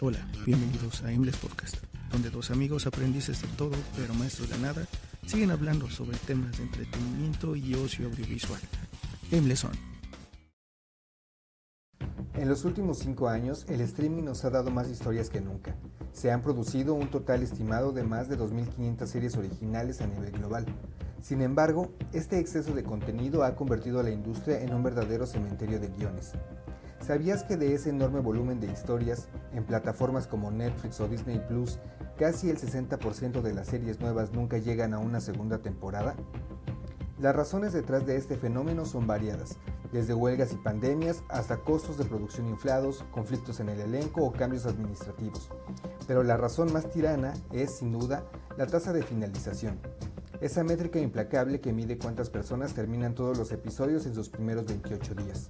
Hola, bienvenidos a Aimless Podcast, donde dos amigos aprendices de todo, pero maestros de nada, siguen hablando sobre temas de entretenimiento y ocio audiovisual. Aimless On. En los últimos 5 años, el streaming nos ha dado más historias que nunca. Se han producido un total estimado de más de 2.500 series originales a nivel global. Sin embargo, este exceso de contenido ha convertido a la industria en un verdadero cementerio de guiones. ¿Sabías que de ese enorme volumen de historias, en plataformas como Netflix o Disney Plus, casi el 60% de las series nuevas nunca llegan a una segunda temporada? Las razones detrás de este fenómeno son variadas, desde huelgas y pandemias hasta costos de producción inflados, conflictos en el elenco o cambios administrativos. Pero la razón más tirana es, sin duda, la tasa de finalización. Esa métrica implacable que mide cuántas personas terminan todos los episodios en sus primeros 28 días.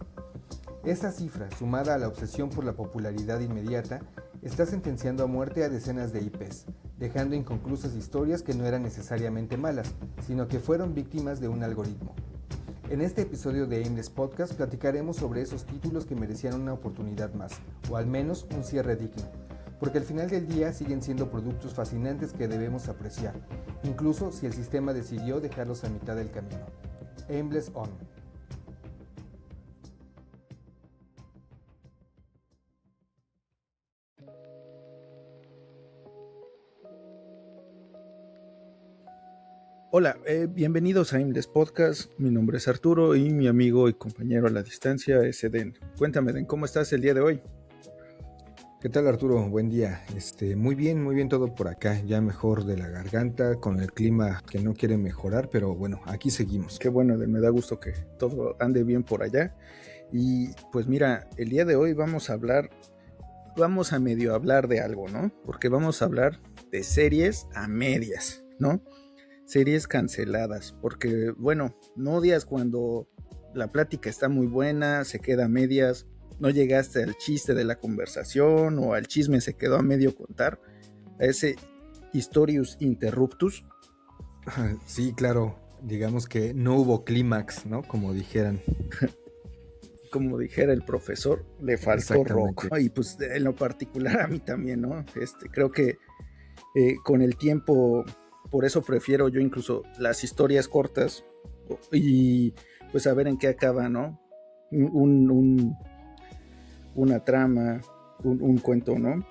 Esta cifra, sumada a la obsesión por la popularidad inmediata, está sentenciando a muerte a decenas de IPs, dejando inconclusas historias que no eran necesariamente malas, sino que fueron víctimas de un algoritmo. En este episodio de Aimless Podcast platicaremos sobre esos títulos que merecían una oportunidad más, o al menos un cierre digno, porque al final del día siguen siendo productos fascinantes que debemos apreciar, incluso si el sistema decidió dejarlos a mitad del camino. Aimless On. Hola, bienvenidos a Aimless Podcast. Mi nombre es Arturo y mi amigo y compañero a la distancia es Eden. Cuéntame, Eden, ¿cómo estás el día de hoy? ¿Qué tal, Arturo? Buen día. Muy bien todo por acá, ya mejor de la garganta, con el clima que no quiere mejorar, pero bueno, aquí seguimos. Qué bueno, Eden, me da gusto que todo ande bien por allá. Y pues mira, el día de hoy vamos a medio hablar de algo, ¿no? Porque vamos a hablar de series a medias, ¿no? Series canceladas, porque bueno, no odias cuando la plática está muy buena, se queda a medias, no llegaste al chiste de la conversación o al chisme se quedó a medio contar, a ese historius interruptus. Sí, claro, digamos que no hubo clímax, ¿no? Como dijeran. Como dijera el profesor, le faltó rock. Y pues en lo particular a mí también, ¿no? Creo que con el tiempo, por eso prefiero yo incluso las historias cortas y pues a ver en qué acaba, ¿no? Una trama, un cuento, ¿no?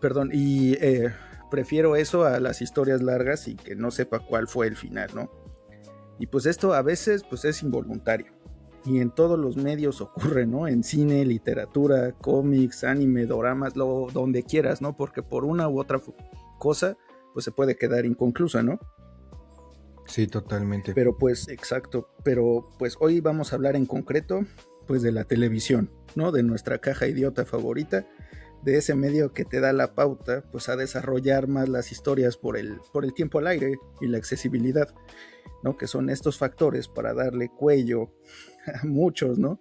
Perdón, y prefiero eso a las historias largas y que no sepa cuál fue el final, ¿no? Y pues esto a veces pues es involuntario. Y en todos los medios ocurre, ¿no? En cine, literatura, cómics, anime, doramas, donde quieras, ¿no? Porque por una u otra cosa, pues se puede quedar inconclusa, ¿no? Sí, totalmente. Pero pues, exacto, pero pues hoy vamos a hablar en concreto, pues de la televisión, ¿no? De nuestra caja idiota favorita, de ese medio que te da la pauta, pues a desarrollar más las historias por el tiempo al aire y la accesibilidad, ¿no? Que son estos factores para darle cuello a muchos, ¿no?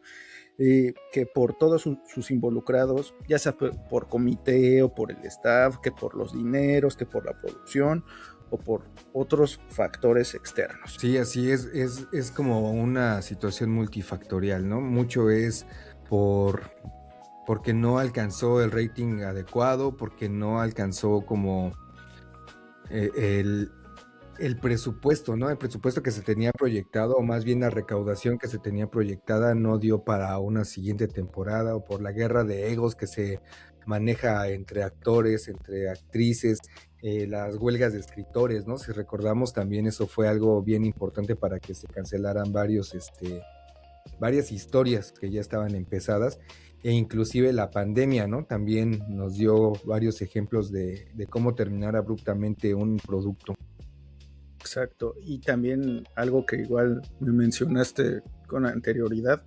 Que por todos sus involucrados, ya sea por comité o por el staff, que por los dineros, que por la producción o por otros factores externos. Sí, así es como una situación multifactorial, ¿no? Mucho es porque no alcanzó el rating adecuado, porque no alcanzó como el presupuesto, ¿no? El presupuesto que se tenía proyectado, o más bien la recaudación que se tenía proyectada no dio para una siguiente temporada, o por la guerra de egos que se maneja entre actores, entre actrices, las huelgas de escritores, ¿no? Si recordamos, también eso fue algo bien importante para que se cancelaran varias historias que ya estaban empezadas, e inclusive la pandemia, ¿no? También nos dio varios ejemplos de cómo terminar abruptamente un producto. Exacto, y también algo que igual me mencionaste con anterioridad,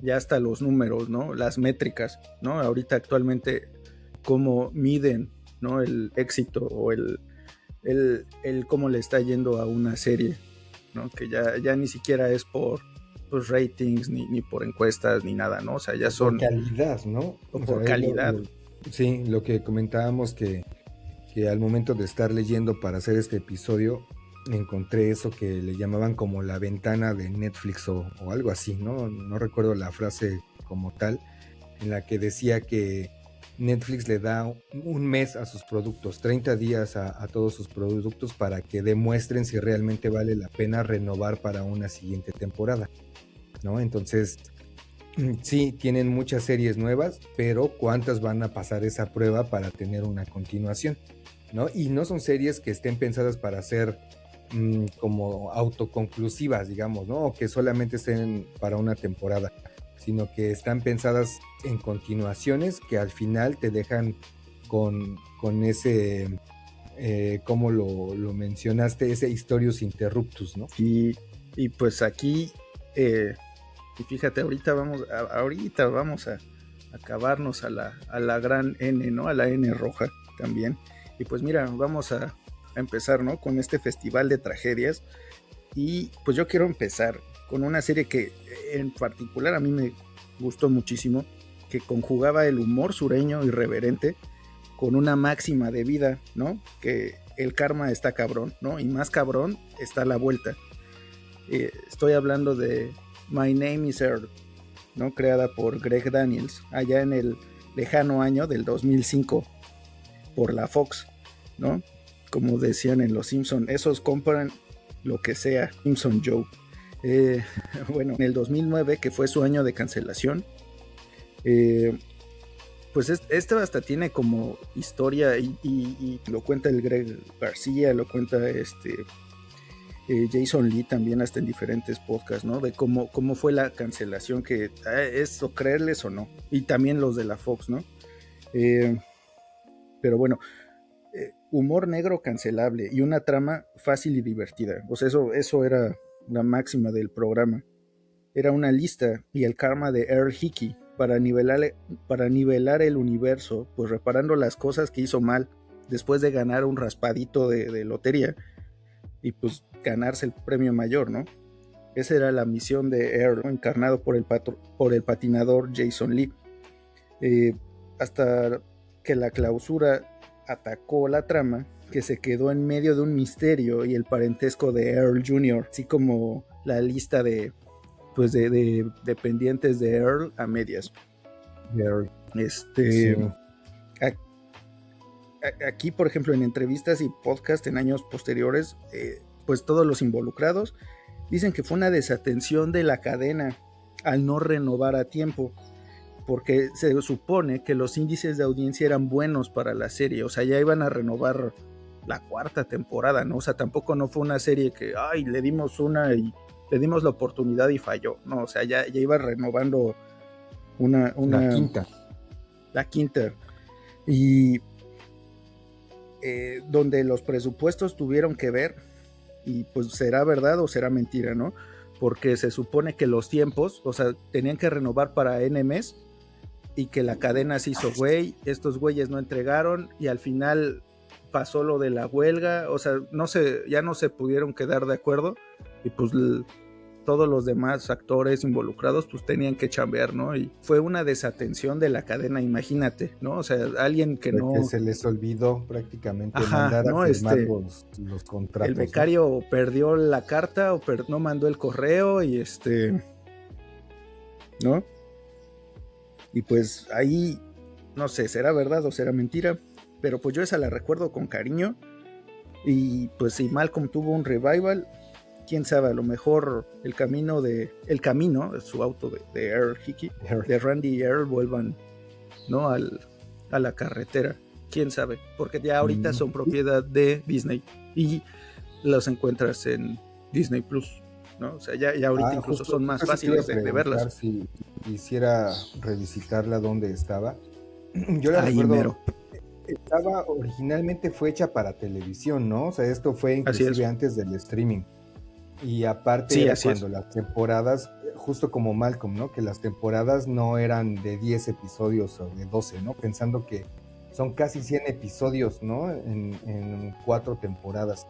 ya hasta los números, ¿no? Las métricas, ¿no? Ahorita actualmente cómo miden, ¿no? El éxito o el cómo le está yendo a una serie, ¿no? Que ya ni siquiera es por pues, ratings, ni por encuestas, ni nada, ¿no? O sea, ya son... Por calidad, ¿no? O por calidad. Sí, lo que comentábamos que al momento de estar leyendo para hacer este episodio, encontré eso que le llamaban como la ventana de Netflix o algo así, ¿no? No recuerdo la frase como tal, en la que decía que Netflix le da un mes a sus productos, 30 días a todos sus productos para que demuestren si realmente vale la pena renovar para una siguiente temporada, ¿no? Entonces, sí, tienen muchas series nuevas, pero ¿cuántas van a pasar esa prueba para tener una continuación? ¿No? Y no son series que estén pensadas para ser como autoconclusivas, digamos, ¿no? O que solamente estén para una temporada, sino que están pensadas en continuaciones que al final te dejan con ese, como lo mencionaste, ese historius interruptus, ¿no? Y pues aquí, y fíjate, ahorita vamos a acabarnos a la gran N, ¿no? A la N roja también. Y pues mira, vamos a empezar, ¿no? Con este festival de tragedias. Y pues yo quiero empezar con una serie que en particular a mí me gustó muchísimo, que conjugaba el humor sureño irreverente con una máxima de vida, ¿no? Que el karma está cabrón, ¿no? Y más cabrón está a la vuelta. Estoy hablando de My Name is Earl, ¿no? Creada por Greg Daniels allá en el lejano año del 2005 por la Fox, ¿no? Como decían en Los Simpson, esos compran lo que sea, Simpson Joe. Bueno, en el 2009, que fue su año de cancelación, pues este hasta tiene como historia y lo cuenta el Greg García, lo cuenta Jason Lee también hasta en diferentes podcasts, ¿no? De cómo fue la cancelación, que es o creerles o no, y también los de la Fox, ¿no? Pero bueno, humor negro cancelable y una trama fácil y divertida. O sea, eso era la máxima del programa. Era una lista y el karma de Earl Hickey para nivelar el universo, pues reparando las cosas que hizo mal después de ganar un raspadito de lotería y pues ganarse el premio mayor, ¿no? Esa era la misión de Earl, ¿no? Encarnado por el patinador Jason Lee. Hasta que la clausura atacó la trama, que se quedó en medio de un misterio y el parentesco de Earl Jr., así como la lista de dependientes de Earl a medias. Earl. Sí. Aquí, por ejemplo, en entrevistas y podcast en años posteriores, pues todos los involucrados dicen que fue una desatención de la cadena al no renovar a tiempo, porque se supone que los índices de audiencia eran buenos para la serie, o sea, ya iban a renovar la cuarta temporada, ¿no? O sea, tampoco no fue una serie que, le dimos le dimos la oportunidad y falló, no, o sea, ya iba renovando la quinta. La quinta. Y donde los presupuestos tuvieron que ver, y pues será verdad o será mentira, ¿no? Porque se supone que los tiempos, o sea, tenían que renovar para N mes, y que la cadena se hizo güey, estos güeyes no entregaron, y al final pasó lo de la huelga, o sea, ya no se pudieron quedar de acuerdo, y pues todos los demás actores involucrados pues tenían que chambear, ¿no? Y fue una desatención de la cadena, imagínate, ¿no? O sea, alguien que no... Que se les olvidó prácticamente mandar a firmar los contratos. El becario, ¿no? Perdió la carta o no mandó el correo y ¿no? Y pues ahí, no sé, será verdad o será mentira, pero pues yo esa la recuerdo con cariño. Y pues si Malcolm tuvo un revival, quién sabe, a lo mejor el camino, su auto de Earl Hickey, de Randy y Earl vuelvan, ¿no? A la carretera, quién sabe, porque ya ahorita son propiedad de Disney y los encuentras en Disney Plus, ¿no? O sea, ya ahorita incluso son más fáciles de verlas. Si quisiera revisitarla donde estaba, yo la ahí recuerdo. Mero. Originalmente fue hecha para televisión, ¿no? O sea, esto fue inclusive antes del streaming. Y aparte era cuando las temporadas, justo como Malcolm, ¿no? Que las temporadas no eran de 10 episodios o de 12, ¿no? Pensando que son casi 100 episodios, ¿no? En 4 temporadas.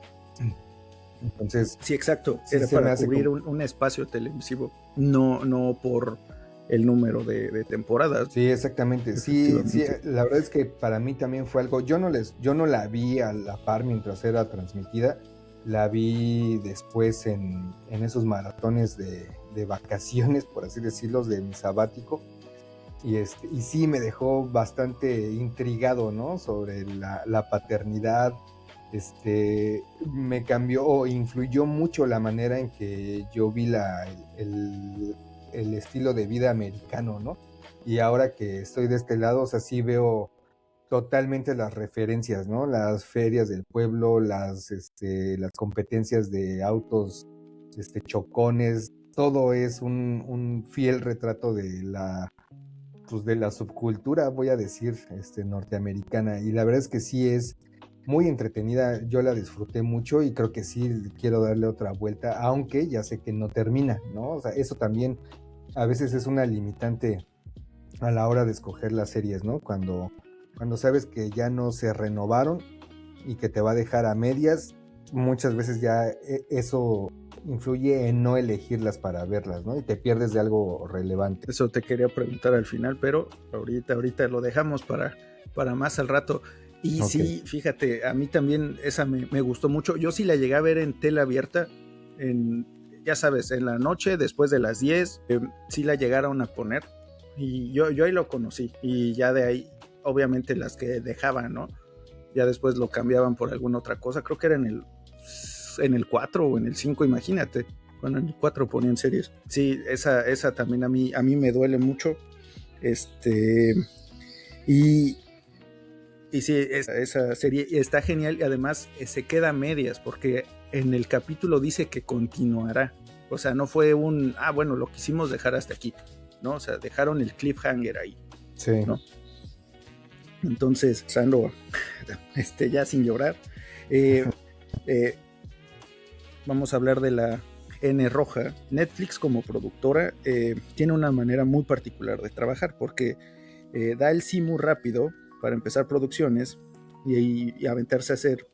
Entonces... Sí, exacto. Era para cubrir un espacio televisivo, no por el número de temporadas. Sí, exactamente. Sí, la verdad es que para mí también fue algo... Yo no la vi a la par mientras era transmitida. La vi después en esos maratones de vacaciones, por así decirlo, de mi sabático. y sí me dejó bastante intrigado, ¿no? Sobre la paternidad. Me cambió o influyó mucho la manera en que yo vi el estilo de vida americano, ¿no? Y ahora que estoy de este lado, o sea, sí veo totalmente las referencias, ¿no? Las ferias del pueblo, las competencias de autos, chocones, todo es un fiel retrato pues de la subcultura, voy a decir, norteamericana. Y la verdad es que sí es muy entretenida, yo la disfruté mucho y creo que sí quiero darle otra vuelta, aunque ya sé que no termina, ¿no? O sea, eso también a veces es una limitante a la hora de escoger las series, ¿no? Cuando sabes que ya no se renovaron y que te va a dejar a medias, muchas veces ya eso influye en no elegirlas para verlas, ¿no? Y te pierdes de algo relevante. Eso te quería preguntar al final, pero ahorita lo dejamos para más al rato. Y okay. Sí, fíjate, a mí también esa me gustó mucho. Yo sí la llegué a ver en tela abierta, ya sabes, en la noche, después de las 10, sí la llegaron a poner. Y yo ahí lo conocí. Y ya de ahí, obviamente las que dejaban, ¿no? Ya después lo cambiaban por alguna otra cosa. Creo que era en el 4 o en el 5, imagínate. Cuando en el 4 ponían series. Sí, esa también a mí me duele mucho. Y sí, esa serie está genial y además se queda a medias porque en el capítulo dice que continuará. O sea, no fue bueno, lo quisimos dejar hasta aquí, ¿no? O sea, dejaron el cliffhanger ahí. Sí. ¿No? Entonces, Sandro, ya sin llorar, vamos a hablar de la N roja. Netflix como productora tiene una manera muy particular de trabajar porque da el sí muy rápido para empezar producciones y aventarse a hacer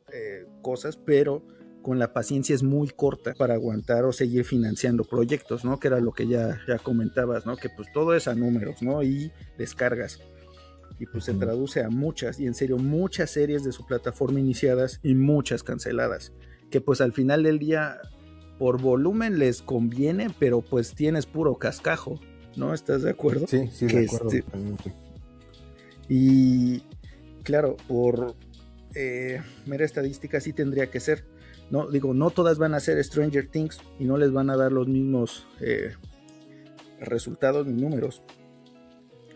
cosas, pero con la paciencia es muy corta para aguantar o seguir financiando proyectos, ¿no? Que era lo que ya comentabas, ¿no? Que pues todo es a números, ¿no? Y descargas. Y pues se traduce a muchas, y en serio, muchas series de su plataforma iniciadas y muchas canceladas. Que pues al final del día, por volumen les conviene, pero pues tienes puro cascajo, ¿no? ¿Estás de acuerdo? Sí, de acuerdo. Y claro, por mera estadística sí tendría que ser, ¿no? Digo, no todas van a ser Stranger Things y no les van a dar los mismos resultados ni números.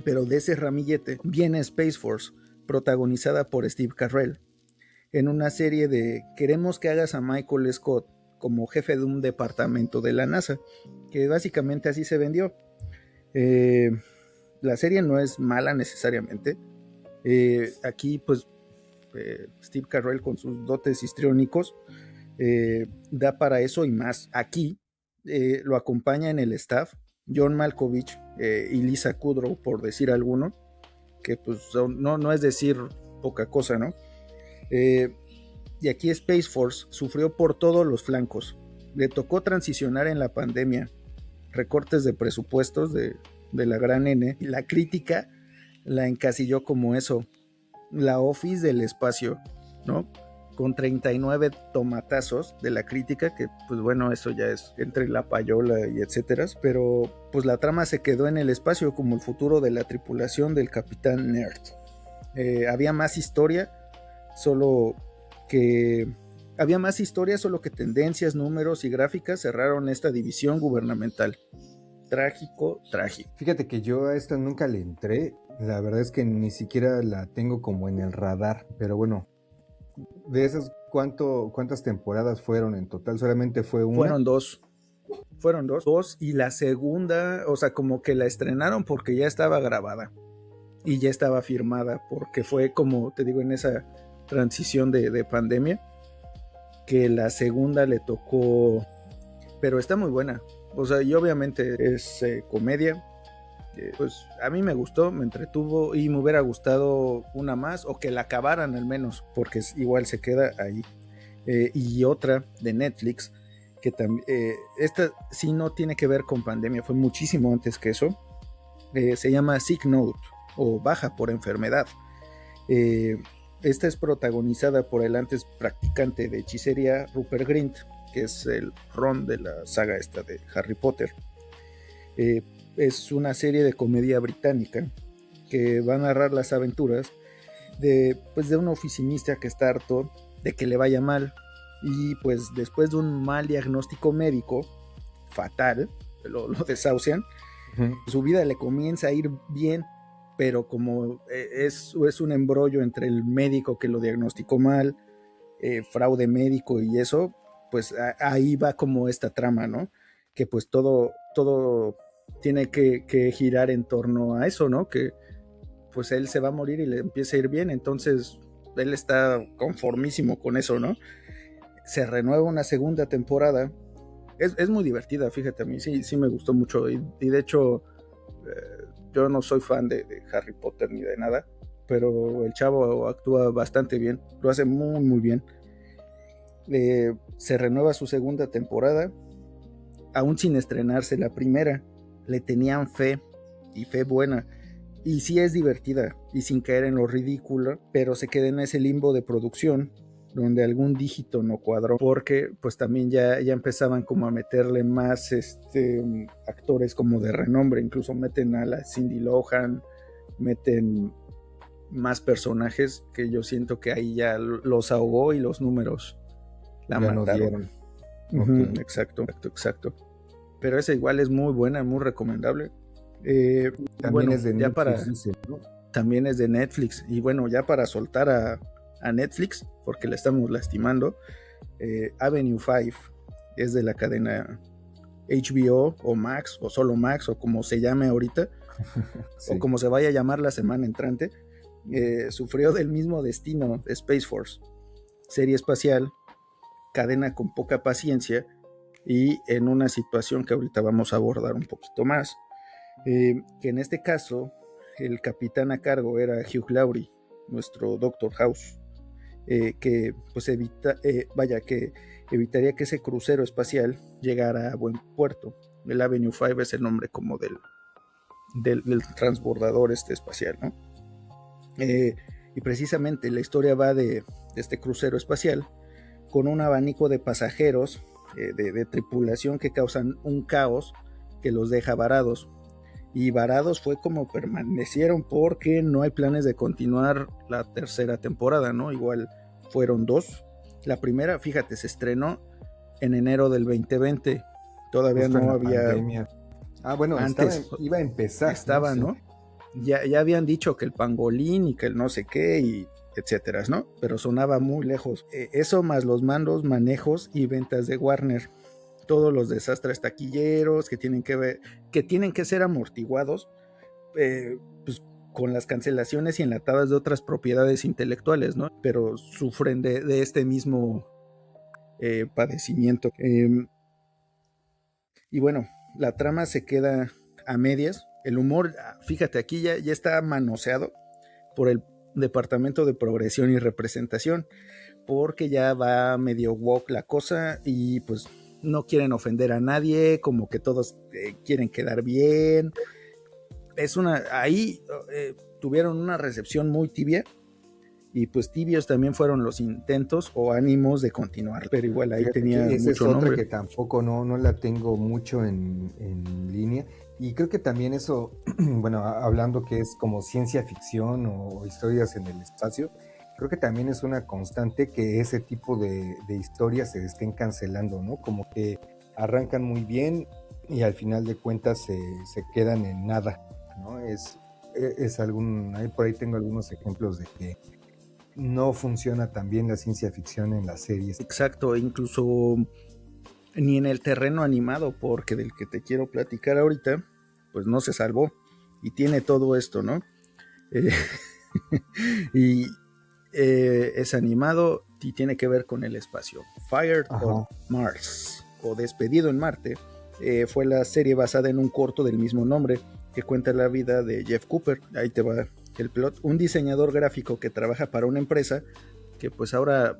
Pero de ese ramillete viene Space Force, protagonizada por Steve Carell, en una serie de queremos que hagas a Michael Scott como jefe de un departamento de la NASA, que básicamente así se vendió. La serie no es mala necesariamente. Aquí pues Steve Carell con sus dotes histriónicos da para eso y más. Aquí lo acompaña en el staff John Malkovich y Lisa Kudrow, por decir alguno, que pues no es decir poca cosa, ¿no? Y aquí Space Force sufrió por todos los flancos. Le tocó transicionar en la pandemia, recortes de presupuestos de la gran N, y la crítica la encasilló como eso, la Office del espacio, ¿no? Con 39 tomatazos de la crítica, que pues bueno, eso ya es entre la payola y etcétera, pero pues la trama se quedó en el espacio como el futuro de la tripulación del Capitán Nerd. Había más historia, solo que tendencias, números y gráficas cerraron esta división gubernamental. Trágico. Fíjate que yo a esta nunca le entré, la verdad es que ni siquiera la tengo como en el radar, pero bueno, de esas, ¿cuántas temporadas fueron en total? ¿Solamente fue una? Fueron dos, y la segunda, o sea, como que la estrenaron porque ya estaba grabada y ya estaba firmada, porque fue como te digo en esa transición de pandemia, que la segunda le tocó, pero está muy buena, o sea, y obviamente es comedia. Pues a mí me gustó, me entretuvo y me hubiera gustado una más o que la acabaran al menos, porque igual se queda ahí. Y otra de Netflix, que también, esta sí no tiene que ver con pandemia, fue muchísimo antes que eso. Se llama Sick Note o Baja por enfermedad. Esta es protagonizada por el antes practicante de hechicería Rupert Grint, que es el Ron de la saga esta de Harry Potter. Es una serie de comedia británica que va a narrar las aventuras de un oficinista que está harto de que le vaya mal, y pues después de un mal diagnóstico médico fatal, lo desahucian. Su vida le comienza a ir bien, pero como es un embrollo entre el médico que lo diagnosticó mal, fraude médico y eso, pues ahí va como esta trama, ¿no? Que pues todo tiene que girar en torno a eso, ¿no? Que pues él se va a morir y le empieza a ir bien, entonces él está conformísimo con eso, ¿no? Se renueva una segunda temporada. Es muy divertida, fíjate, a mí sí me gustó mucho, y de hecho yo no soy fan de Harry Potter ni de nada, pero el chavo actúa bastante bien, lo hace muy muy bien. Se renueva su segunda temporada, aún sin estrenarse la primera. Le tenían fe, y fe buena, y sí es divertida y sin caer en lo ridículo, pero se queda en ese limbo de producción donde algún dígito no cuadró, porque pues también ya empezaban como a meterle más actores como de renombre, incluso meten a la Cindy Lohan, meten más personajes que yo siento que ahí ya los ahogó y los números la ya mataron. No okay. Exacto. Pero esa igual es muy buena, muy recomendable. También bueno, es de ya Netflix, dice, ¿no? También es de Netflix. Y bueno, ya para soltar a Netflix, porque le estamos lastimando, Avenue 5 es de la cadena HBO o Max, o solo Max, o como se llame ahorita, sí, o como se vaya a llamar la semana entrante. Sufrió del mismo destino de Space Force, serie espacial, cadena con poca paciencia, y en una situación que ahorita vamos a abordar un poquito más, que en este caso el capitán a cargo era Hugh Laurie, nuestro Doctor House, que pues que evitaría que ese crucero espacial llegara a buen puerto. El Avenue 5 es el nombre como del transbordador espacial, ¿no? Y precisamente la historia va de este crucero espacial con un abanico de pasajeros de tripulación que causan un caos que los deja varados. Y varados fue como permanecieron, porque no hay planes de continuar la tercera temporada, ¿no? Igual fueron 2. La primera, fíjate, se estrenó en enero del 2020. Todavía justo no había pandemia. Bueno, antes iba a empezar. Estaba, ¿no? Ya habían dicho que el pangolín y que el no sé qué y etcétera, ¿no? Pero sonaba muy lejos. Eso más los mandos, manejos y ventas de Warner. Todos los desastres taquilleros que tienen que ser amortiguados, pues con las cancelaciones y enlatadas de otras propiedades intelectuales, ¿no? Pero sufren de este mismo padecimiento. Y bueno, la trama se queda a medias. El humor, fíjate, aquí ya está manoseado por el Departamento de Progresión y Representación, porque ya va medio woke la cosa y pues no quieren ofender a nadie, como que todos quieren quedar bien. Ahí tuvieron una recepción muy tibia, y pues tibios también fueron los intentos o ánimos de continuar, pero igual ahí tenía mucho es otra nombre. Que tampoco no la tengo mucho en línea, y creo que también eso, bueno, hablando que es como ciencia ficción o historias en el espacio, creo que también es una constante que ese tipo de historias se estén cancelando, ¿no? Como que arrancan muy bien y al final de cuentas se quedan en nada, ¿no? Por ahí tengo algunos ejemplos de que no funciona tan bien la ciencia ficción en las series. Exacto, incluso ni en el terreno animado, porque del que te quiero platicar ahorita, pues no se salvó, y tiene todo esto, ¿no? Y es animado y tiene que ver con el espacio. Fired on Mars, o Despedido en Marte, fue la serie basada en un corto del mismo nombre, que cuenta la vida de Jeff Cooper. Ahí te va el plot. Un diseñador gráfico que trabaja para una empresa que pues ahora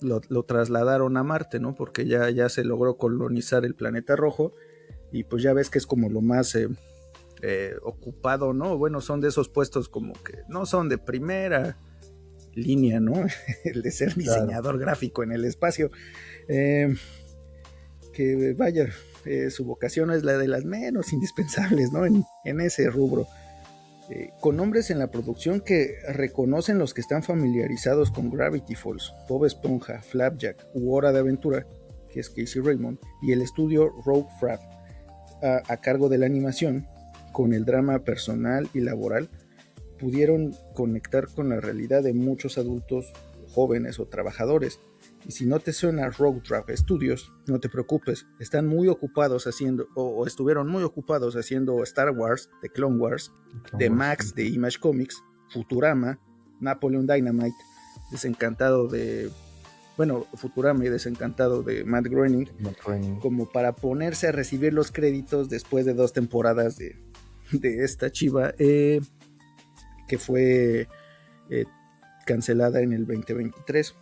lo trasladaron a Marte, ¿no? Porque ya se logró colonizar el planeta rojo, y pues ya ves que es como lo más ocupado, ¿no? Bueno, son de esos puestos como que no son de primera línea, ¿no? El de ser diseñador gráfico en el espacio. Que vaya, su vocación es la de las menos indispensables, ¿no? En ese rubro. con nombres en la producción que reconocen los que están familiarizados con Gravity Falls, Bob Esponja, Flapjack u Hora de Aventura, que es Casey Raymond, y el estudio Rogue Frog, a cargo de la animación, con el drama personal y laboral, pudieron conectar con la realidad de muchos adultos jóvenes o trabajadores. Y si no te suena Rogue Frog Studios, no te preocupes, están muy ocupados haciendo, o estuvieron muy ocupados haciendo Star Wars, The Clone Wars, The Max de Image Comics, Futurama, Napoleon Dynamite, Futurama y Desencantado de Matt Groening, como para ponerse a recibir los créditos después de 2 temporadas de esta chiva, que fue cancelada en el 2023,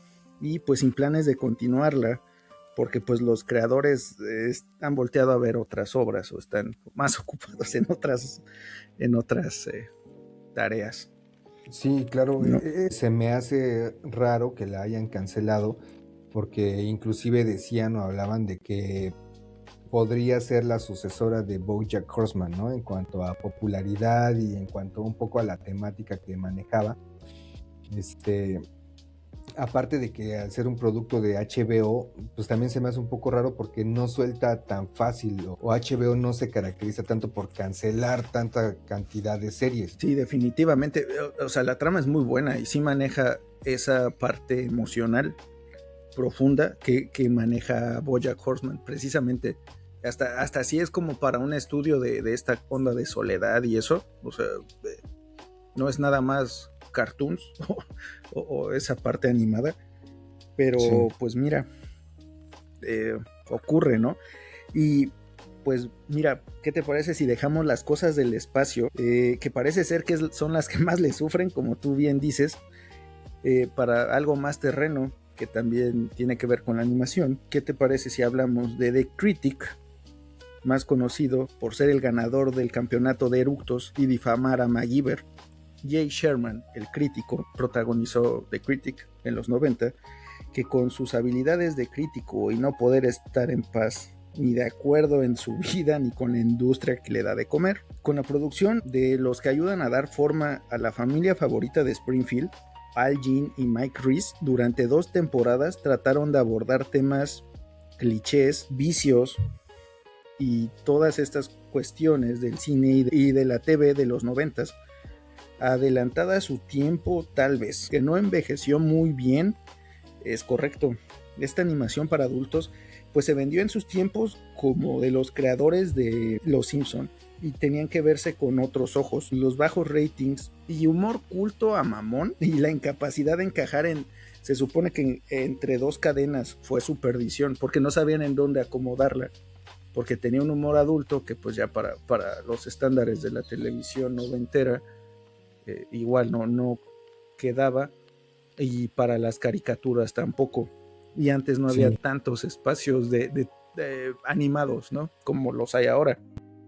y pues sin planes de continuarla, porque pues los creadores han volteado a ver otras obras o están más ocupados en otras tareas. Sí, claro, ¿no? Se me hace raro que la hayan cancelado, porque inclusive decían o hablaban de que podría ser la sucesora de BoJack Horseman, ¿no? En cuanto a popularidad y en cuanto un poco a la temática que manejaba. Aparte de que al ser un producto de HBO, pues también se me hace un poco raro porque no suelta tan fácil, o HBO no se caracteriza tanto por cancelar tanta cantidad de series. Sí, definitivamente, o sea, la trama es muy buena y sí maneja esa parte emocional profunda que maneja BoJack Horseman, precisamente. Hasta así es como para un estudio de esta onda de soledad y eso, o sea, no es nada más cartoons o esa parte animada, pero sí, pues mira, ocurre, ¿no? Y pues mira, ¿qué te parece si dejamos las cosas del espacio, que parece ser que son las que más le sufren, como tú bien dices, para algo más terreno, que también tiene que ver con la animación? ¿Qué te parece si hablamos de The Critic, más conocido por ser el ganador del campeonato de eructos y difamar a MacGyver? Jay Sherman, el crítico, protagonizó The Critic en los 90, que con sus habilidades de crítico y no poder estar en paz ni de acuerdo en su vida ni con la industria que le da de comer, con la producción de los que ayudan a dar forma a la familia favorita de Springfield, Al Jean y Mike Reiss, durante 2 temporadas trataron de abordar temas, clichés, vicios y todas estas cuestiones del cine y de la TV de los 90s, adelantada a su tiempo tal vez, que no envejeció muy bien, es correcto. Esta animación para adultos pues se vendió en sus tiempos como de los creadores de Los Simpson y tenían que verse con otros ojos. Los bajos ratings y humor culto a mamón y la incapacidad de encajar se supone que entre 2 cadenas fue su perdición, porque no sabían en dónde acomodarla, porque tenía un humor adulto que pues ya para los estándares de la televisión noventera igual no quedaba, y para las caricaturas tampoco, y antes no había tantos espacios de animados, ¿no? Como los hay ahora,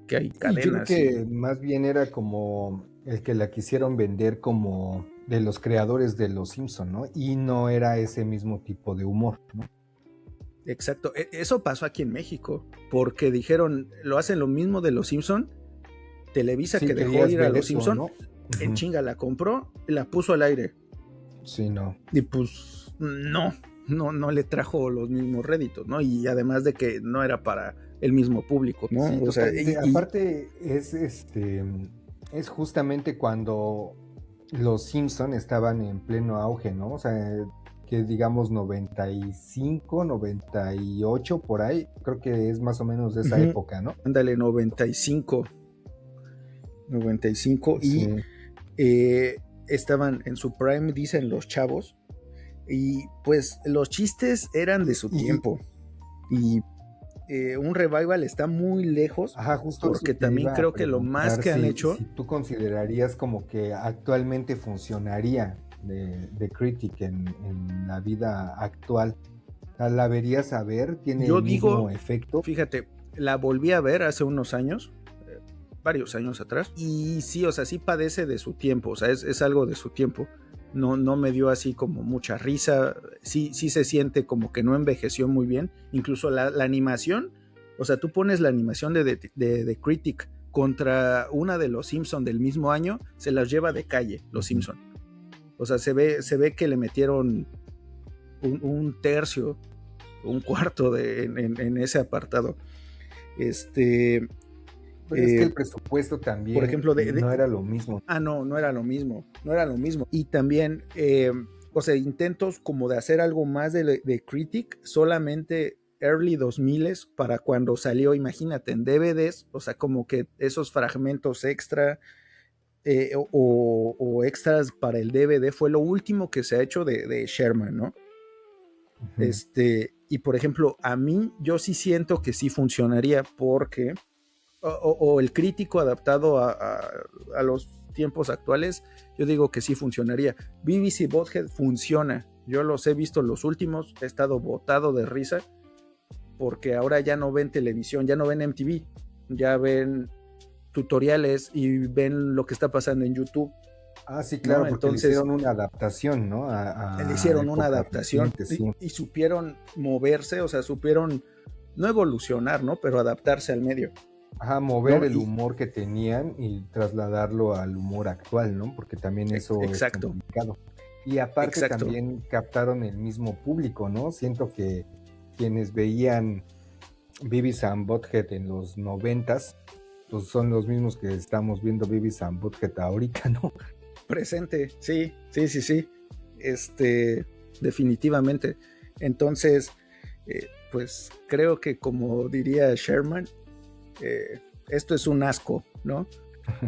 que hay cadenas. Yo creo que más bien era como el que la quisieron vender como de los creadores de Los Simpson, ¿no? Y no era ese mismo tipo de humor, ¿no? Exacto, eso pasó aquí en México, porque dijeron, lo hacen lo mismo de Los Simpson. Televisa, que dejó ir a Los Simpson, ¿no? En chinga la compró y la puso al aire. Sí, no. Y pues no le trajo los mismos réditos, ¿no? Y además de que no era para el mismo público, ¿no? Sí, o sea, aparte es justamente cuando Los Simpson estaban en pleno auge, ¿no? O sea, que digamos 95, 98 por ahí, creo que es más o menos de esa época, ¿no? Ándale, 95 sí. Y estaban en su prime, dicen los chavos, y pues los chistes eran de su tiempo, y un revival está muy lejos. Ajá, justo, porque también creo que lo más que han hecho, si tú considerarías como que actualmente funcionaría de Critic en la vida actual, ¿la verías a ver? ¿Tiene el mismo efecto? Fíjate, la volví a ver hace unos años, varios años atrás, y sí, o sea, sí padece de su tiempo, o sea, es algo de su tiempo. No me dio así como mucha risa, sí se siente como que no envejeció muy bien, incluso la animación, o sea, tú pones la animación de Critic contra una de los Simpson del mismo año, se las lleva de calle, los Simpson. O sea, se ve que le metieron un tercio, un cuarto en ese apartado. Pero es que el presupuesto también, por ejemplo, no era lo mismo. No era lo mismo. Y también, o sea, intentos como de hacer algo más de Critic, solamente early 2000s, para cuando salió, imagínate, en DVDs, o sea, como que esos fragmentos extra o extras para el DVD fue lo último que se ha hecho de Sherman, ¿no? Uh-huh. Y por ejemplo, a mí yo sí siento que sí funcionaría porque o el crítico adaptado a los tiempos actuales, yo digo que sí funcionaría. BBC Butthead funciona, yo los he visto los últimos, he estado botado de risa porque ahora ya no ven televisión, ya no ven MTV, ya ven tutoriales y ven lo que está pasando en YouTube. Ah, sí, claro, ¿no? Porque entonces, le hicieron una adaptación, ¿no? Le hicieron una adaptación y supieron moverse, o sea, supieron no evolucionar, ¿no? Pero adaptarse al medio. Ajá, mover el humor que tenían y trasladarlo al humor actual, ¿no? Porque también eso es complicado. Y aparte también captaron el mismo público, ¿no? Siento que quienes veían Beavis and Butthead en los 90s, pues son los mismos que estamos viendo Beavis and Butthead ahorita, ¿no? Presente, sí. Definitivamente. Entonces, pues creo que como diría Sherman, esto es un asco, ¿no?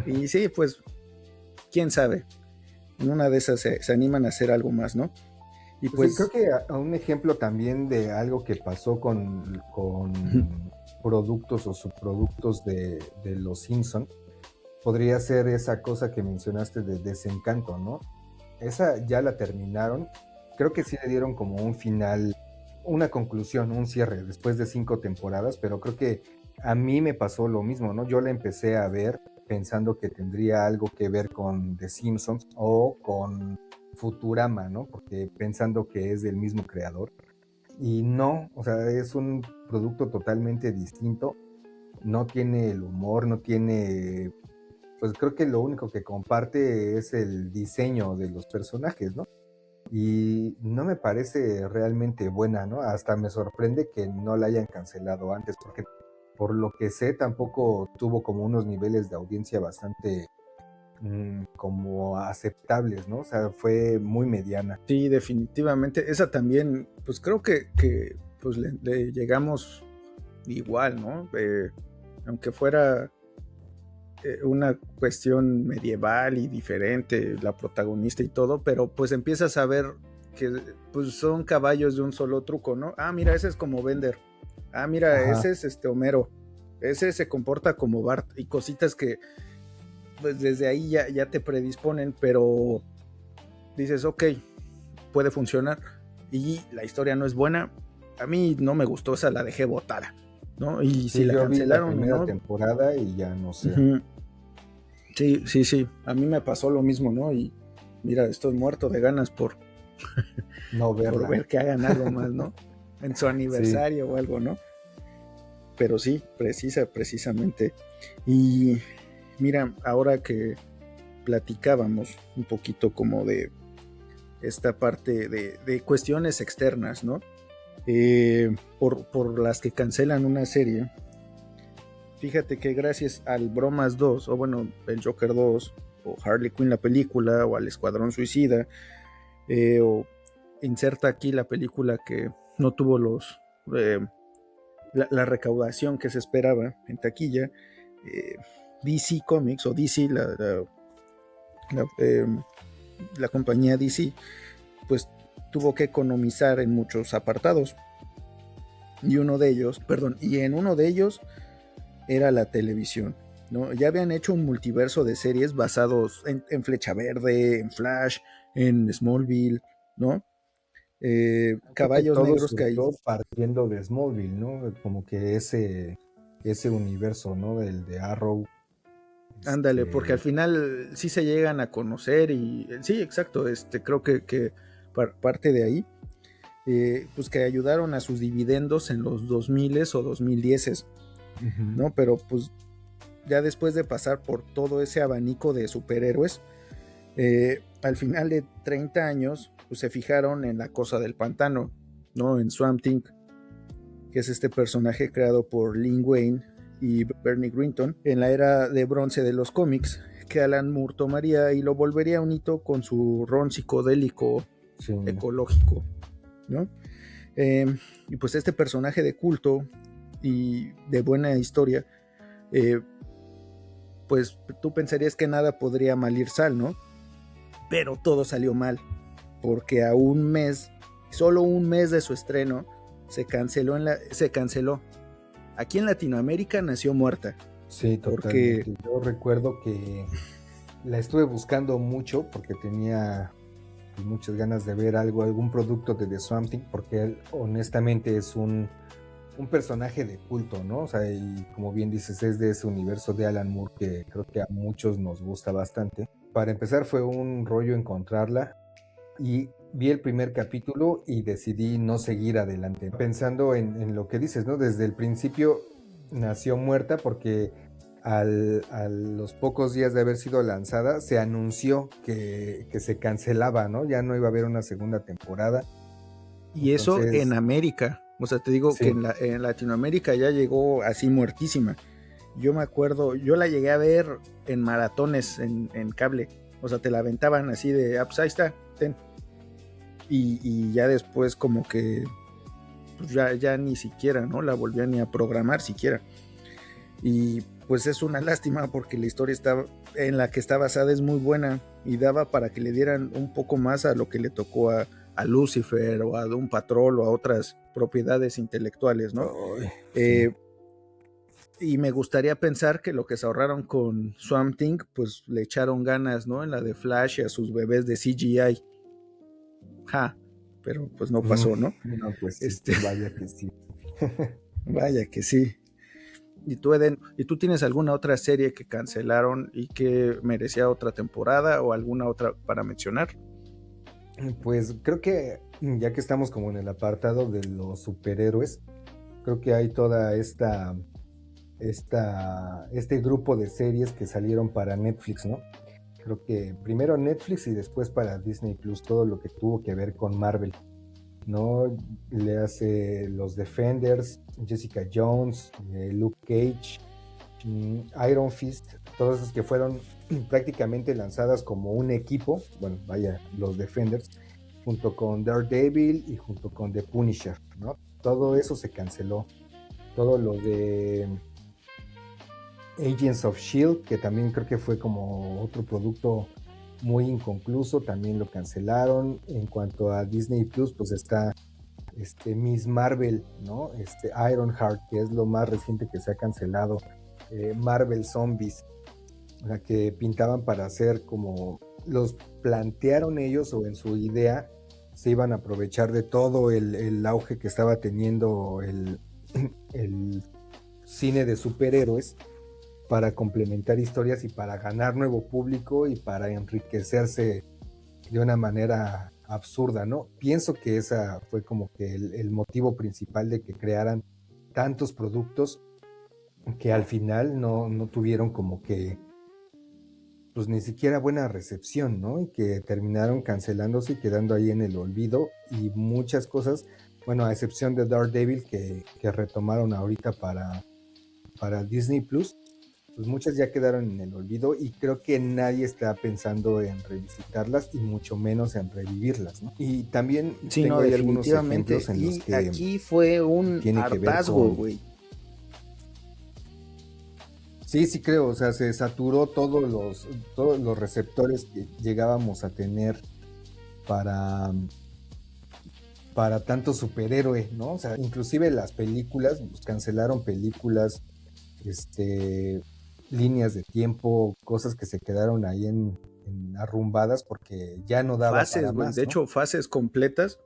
Y sí, pues, quién sabe, en una de esas se animan a hacer algo más, ¿no? Y pues creo que a un ejemplo también de algo que pasó con productos o subproductos de los Simpson podría ser esa cosa que mencionaste de Desencanto, ¿no? Esa ya la terminaron, creo que sí le dieron como un final, una conclusión, un cierre después de 5 temporadas, pero creo que a mí me pasó lo mismo, ¿no? Yo la empecé a ver pensando que tendría algo que ver con The Simpsons o con Futurama, ¿no? Porque pensando que es del mismo creador. Y no, o sea, es un producto totalmente distinto. No tiene el humor, no tiene... Pues creo que lo único que comparte es el diseño de los personajes, ¿no? Y no me parece realmente buena, ¿no? Hasta me sorprende que no la hayan cancelado antes, porque por lo que sé tampoco tuvo como unos niveles de audiencia bastante como aceptables, ¿no? O sea, fue muy mediana. Sí, definitivamente. Esa también, pues creo que pues le llegamos igual, ¿no? Aunque fuera una cuestión medieval y diferente, la protagonista y todo, pero pues empiezas a ver que pues son caballos de un solo truco, ¿no? Ah, mira, ese es como Bender. Ah, mira, ese es Homero. Ese se comporta como Bart y cositas que pues desde ahí ya te predisponen, pero dices, ok, puede funcionar y la historia no es buena. A mí no me gustó, esa la dejé botada, ¿no? Y sí, si la cancelaron, vi la primera temporada y ya no sé. Uh-huh. Sí, a mí me pasó lo mismo, ¿no? Y mira, estoy muerto de ganas por no verla. Por ver que hagan algo más, ¿no? En su aniversario o algo, ¿no? Pero sí, precisamente. Y mira, ahora que platicábamos un poquito como de esta parte de cuestiones externas, ¿no? Por las que cancelan una serie. Fíjate que gracias al Bromas 2, o bueno, el Joker 2, o Harley Quinn la película, o al Escuadrón Suicida, o inserta aquí la película que no tuvo la recaudación que se esperaba en taquilla, DC Comics, o DC, la compañía DC, pues tuvo que economizar en muchos apartados. Y en uno de ellos era la televisión, ¿no? Ya habían hecho un multiverso de series basados en Flecha Verde, en Flash, en Smallville, ¿no? Caballos negros que hay. Partiendo de Smallville, ¿no? Como que ese universo, ¿no? Del de Arrow. Ándale, porque al final sí se llegan a conocer y sí, exacto, creo que parte de ahí, pues que ayudaron a sus dividendos en los 2000s o 2010s, ¿no? Pero pues ya después de pasar por todo ese abanico de superhéroes, al final de 30 años, pues se fijaron en la cosa del pantano, ¿no? En Swamp Thing, que es este personaje creado por Lin Wayne y Bernie Wrightson en la era de bronce de los cómics, que Alan Moore tomaría y lo volvería un hito con su ron psicodélico ecológico, ¿no? Y pues este personaje de culto y de buena historia, pues tú pensarías que nada podría malir sal, ¿no? Pero todo salió mal, porque a solo un mes de su estreno, se canceló. Aquí en Latinoamérica nació muerta. Sí, totalmente. Porque yo recuerdo que la estuve buscando mucho porque tenía muchas ganas de ver algún producto de The Swamp Thing, porque él honestamente es un personaje de culto, ¿no? O sea, y como bien dices, es de ese universo de Alan Moore que creo que a muchos nos gusta bastante. Para empezar fue un rollo encontrarla y vi el primer capítulo y decidí no seguir adelante. Pensando en lo que dices, ¿no? Desde el principio nació muerta porque a los pocos días de haber sido lanzada se anunció que se cancelaba, ¿no? Ya no iba a haber una segunda temporada. Y entonces, eso en América. O sea, te digo que en Latinoamérica ya llegó así muertísima. Yo me acuerdo, yo la llegué a ver en maratones, en cable. O sea, te la aventaban así de, pues ahí está, ten. Y ya después como que pues ya ni siquiera, ¿no? La volvían ni a programar siquiera. Y pues es una lástima porque la historia en la que está basada es muy buena y daba para que le dieran un poco más a lo que le tocó a Lucifer o a Doom Patrol o a otras propiedades intelectuales, ¿no? Sí. Y me gustaría pensar que lo que se ahorraron con Swamp Thing, pues le echaron ganas, ¿no? En la de Flash y a sus bebés de CGI. Pero pues no pasó, ¿no? No, pues vaya que sí. Vaya que sí. ¿Y tú, Eden, tienes alguna otra serie que cancelaron y que merecía otra temporada o alguna otra para mencionar? Pues creo que ya que estamos como en el apartado de los superhéroes, creo que hay toda este grupo de series que salieron para Netflix, ¿no? Creo que primero Netflix y después para Disney Plus, todo lo que tuvo que ver con Marvel, ¿no? Le hace los Defenders, Jessica Jones, Luke Cage, Iron Fist, todas esas que fueron prácticamente lanzadas como un equipo, bueno, vaya, los Defenders, junto con Daredevil y junto con The Punisher, ¿no? Todo eso se canceló. Todo lo de Agents of S.H.I.E.L.D., que también creo que fue como otro producto muy inconcluso, también lo cancelaron. En cuanto a Disney Plus, pues está Miss Marvel, ¿no? Ironheart, que es lo más reciente que se ha cancelado. Marvel Zombies, la que pintaban para hacer como los plantearon ellos, o en su idea se iban a aprovechar de todo el auge que estaba teniendo el cine de superhéroes para complementar historias y para ganar nuevo público y para enriquecerse de una manera absurda, ¿no? Pienso que esa fue como que el motivo principal de que crearan tantos productos que al final no tuvieron como que pues ni siquiera buena recepción, ¿no? Y que terminaron cancelándose y quedando ahí en el olvido, y muchas cosas, bueno, a excepción de Daredevil que retomaron ahorita para Disney Plus, pues muchas ya quedaron en el olvido y creo que nadie está pensando en revisitarlas y mucho menos en revivirlas, ¿no? Y también sí, tengo ahí algunos ejemplos en los que aquí fue un hartazgo, güey. Sí, creo, o sea, se saturó todos los receptores que llegábamos a tener para tanto superhéroe, ¿no? O sea, inclusive las películas, pues cancelaron películas, líneas de tiempo, cosas que se quedaron ahí en arrumbadas porque ya no daba fases, para más, de hecho, fases completas.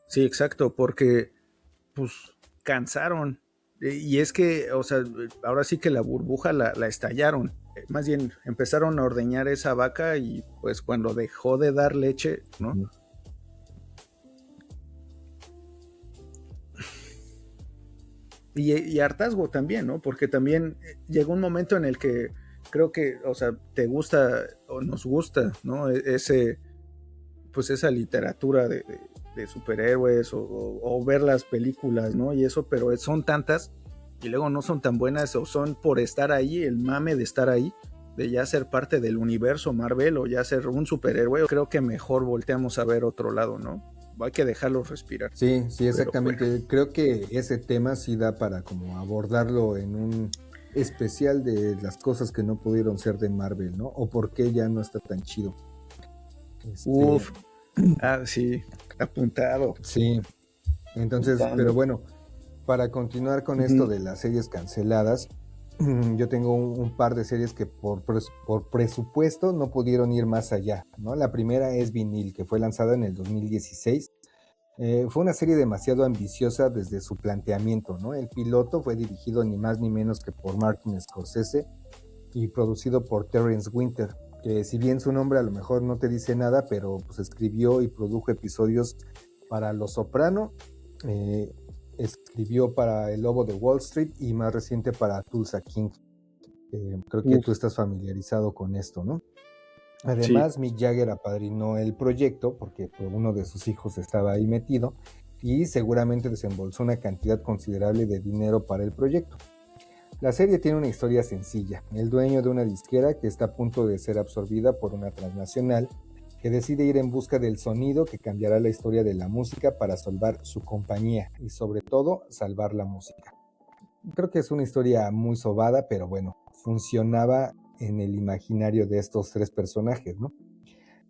Sí, exacto, porque pues cansaron. Y es que, o sea, ahora sí que la burbuja la estallaron. Más bien, empezaron a ordeñar esa vaca y pues cuando dejó de dar leche, ¿no? y hartazgo también, ¿no? Porque también llegó un momento en el que creo que, o sea, te gusta o nos gusta, ¿no? Pues esa literatura de superhéroes o ver las películas, ¿no? Y eso, pero son tantas y luego no son tan buenas o son por estar ahí, el mame de estar ahí, de ya ser parte del universo Marvel o ya ser un superhéroe. Creo que mejor volteamos a ver otro lado, ¿no? Hay que dejarlos respirar. Sí, sí, exactamente. Bueno. Creo que ese tema sí da para como abordarlo en un especial de las cosas que no pudieron ser de Marvel, ¿no? O por qué ya no está tan chido. Uf, sí, apuntado. Sí, entonces, pero bueno, para continuar con esto de las series canceladas, yo tengo un par de series que por presupuesto no pudieron ir más allá, ¿no? La primera es Vinil, que fue lanzada en el 2016. Fue una serie demasiado ambiciosa desde su planteamiento, ¿no? El piloto fue dirigido ni más ni menos que por Martin Scorsese y producido por Terrence Winter, que si bien su nombre a lo mejor no te dice nada, pero pues escribió y produjo episodios para Los Soprano, escribió para El Lobo de Wall Street y más reciente para Tulsa King. Creo que tú estás familiarizado con esto, ¿no? Además, sí. Mick Jagger apadrinó el proyecto porque uno de sus hijos estaba ahí metido y seguramente desembolsó una cantidad considerable de dinero para el proyecto. La serie tiene una historia sencilla. El dueño de una disquera que está a punto de ser absorbida por una transnacional que decide ir en busca del sonido que cambiará la historia de la música para salvar su compañía y sobre todo salvar la música. Creo que es una historia muy sobada, pero bueno, funcionaba en el imaginario de estos tres personajes, ¿no?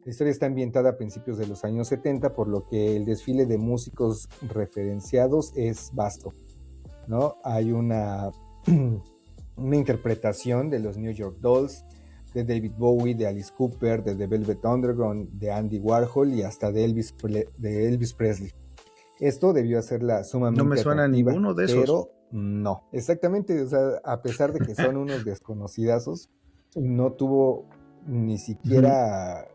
La historia está ambientada a principios de los años 70, por lo que el desfile de músicos referenciados es vasto, ¿no? Hay una interpretación de los New York Dolls, de David Bowie, de Alice Cooper, de The Velvet Underground, de Andy Warhol y hasta de Elvis Presley. Esto debió hacerla sumamente no me suena atractiva, ninguno de esos. pero no. Exactamente, o sea, a pesar de que son unos desconocidazos, no tuvo ni siquiera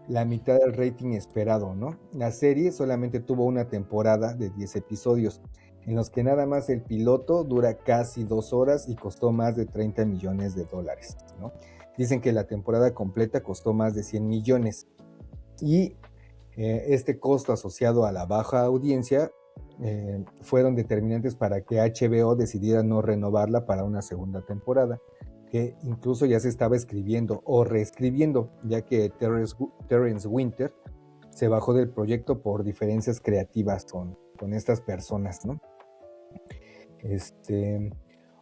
la mitad del rating esperado, ¿no? La serie solamente tuvo una temporada de 10 episodios, en los que nada más el piloto dura casi 2 horas y costó más de $30 millones, ¿no? Dicen que la temporada completa costó más de 100 millones. Y este costo asociado a la baja audiencia fueron determinantes para que HBO decidiera no renovarla para una segunda temporada, que incluso ya se estaba escribiendo o reescribiendo, ya que Terrence Winter se bajó del proyecto por diferencias creativas con estas personas, ¿no?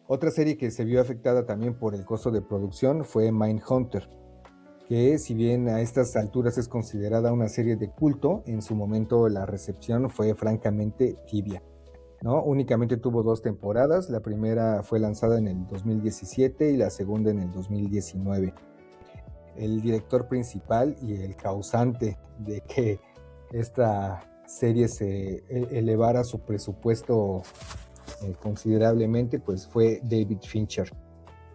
Otra serie que se vio afectada también por el costo de producción fue Mindhunter, que si bien a estas alturas es considerada una serie de culto, en su momento la recepción fue francamente tibia, ¿no? Únicamente tuvo 2 temporadas, la primera fue lanzada en el 2017 y la segunda en el 2019. El director principal y el causante de que esta serie se elevara su presupuesto considerablemente, pues fue David Fincher,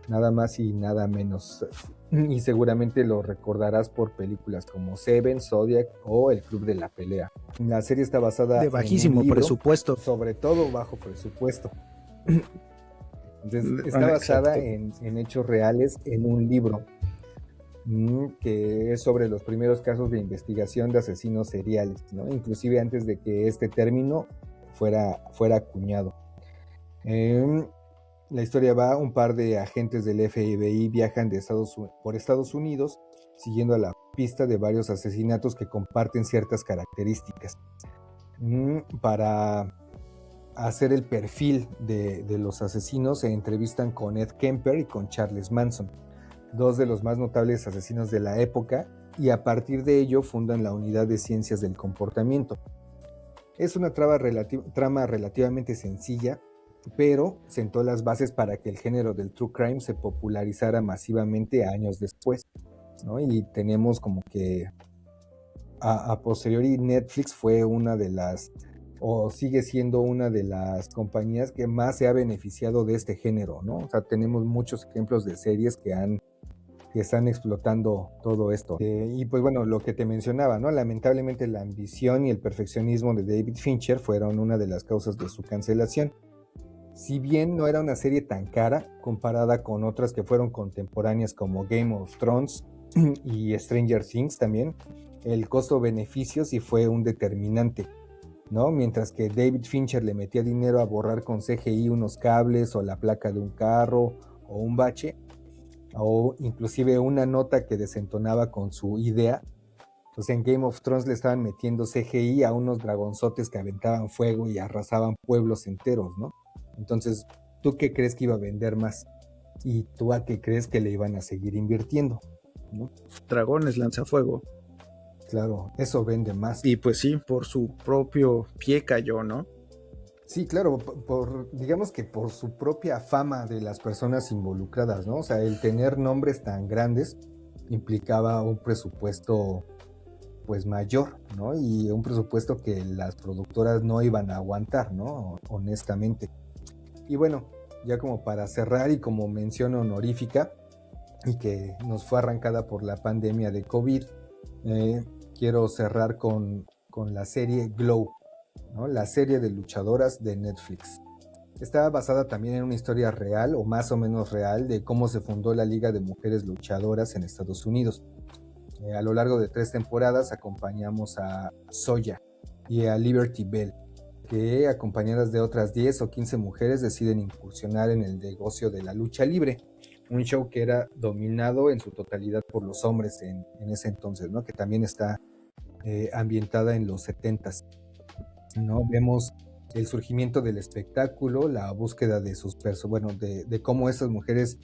nada más y nada menos. Y seguramente lo recordarás por películas como Seven, Zodiac o El Club de la Pelea. La serie está basada de bajísimo en un libro, presupuesto, sobre todo bajo presupuesto. Entonces, está basada en hechos reales en un libro que es sobre los primeros casos de investigación de asesinos seriales, ¿no? Inclusive antes de que este término fuera acuñado. La historia va, un par de agentes del FBI viajan por Estados Unidos siguiendo a la pista de varios asesinatos que comparten ciertas características. Para hacer el perfil de los asesinos se entrevistan con Ed Kemper y con Charles Manson, 2 de los más notables asesinos de la época, y a partir de ello fundan la Unidad de Ciencias del Comportamiento. Es una trama relativamente sencilla, pero sentó las bases para que el género del true crime se popularizara masivamente años después, ¿no? Y tenemos como que a posteriori Netflix fue una de las, o sigue siendo una de las compañías que más se ha beneficiado de este género, ¿no? O sea, tenemos muchos ejemplos de series que están explotando todo esto. Y pues bueno, lo que te mencionaba, ¿no? Lamentablemente la ambición y el perfeccionismo de David Fincher fueron una de las causas de su cancelación. Si bien no era una serie tan cara comparada con otras que fueron contemporáneas como Game of Thrones y Stranger Things también, el costo-beneficio sí fue un determinante, ¿no? Mientras que David Fincher le metía dinero a borrar con CGI unos cables o la placa de un carro o un bache, o inclusive una nota que desentonaba con su idea, pues en Game of Thrones le estaban metiendo CGI a unos dragonzotes que aventaban fuego y arrasaban pueblos enteros, ¿no? Entonces, ¿tú qué crees que iba a vender más? ¿Y tú a qué crees que le iban a seguir invirtiendo? ¿No? Dragones, lanzafuego. Claro, eso vende más. Y pues sí, por su propio pie cayó, ¿no? Sí, claro, digamos que por su propia fama de las personas involucradas, ¿no? O sea, el tener nombres tan grandes implicaba un presupuesto pues mayor, ¿no? Y un presupuesto que las productoras no iban a aguantar, ¿no? Honestamente. Y bueno, ya como para cerrar y como mención honorífica y que nos fue arrancada por la pandemia de COVID, quiero cerrar con la serie Glow, ¿no? La serie de luchadoras de Netflix. Está basada también en una historia real o más o menos real de cómo se fundó la Liga de Mujeres Luchadoras en Estados Unidos. A lo largo de 3 temporadas acompañamos a Soya y a Liberty Bell, que acompañadas de otras 10 o 15 mujeres deciden incursionar en el negocio de la lucha libre, un show que era dominado en su totalidad por los hombres en ese entonces, ¿no? Que también está ambientada en los 70s, ¿no? Vemos el surgimiento del espectáculo, la búsqueda de sus de cómo estas mujeres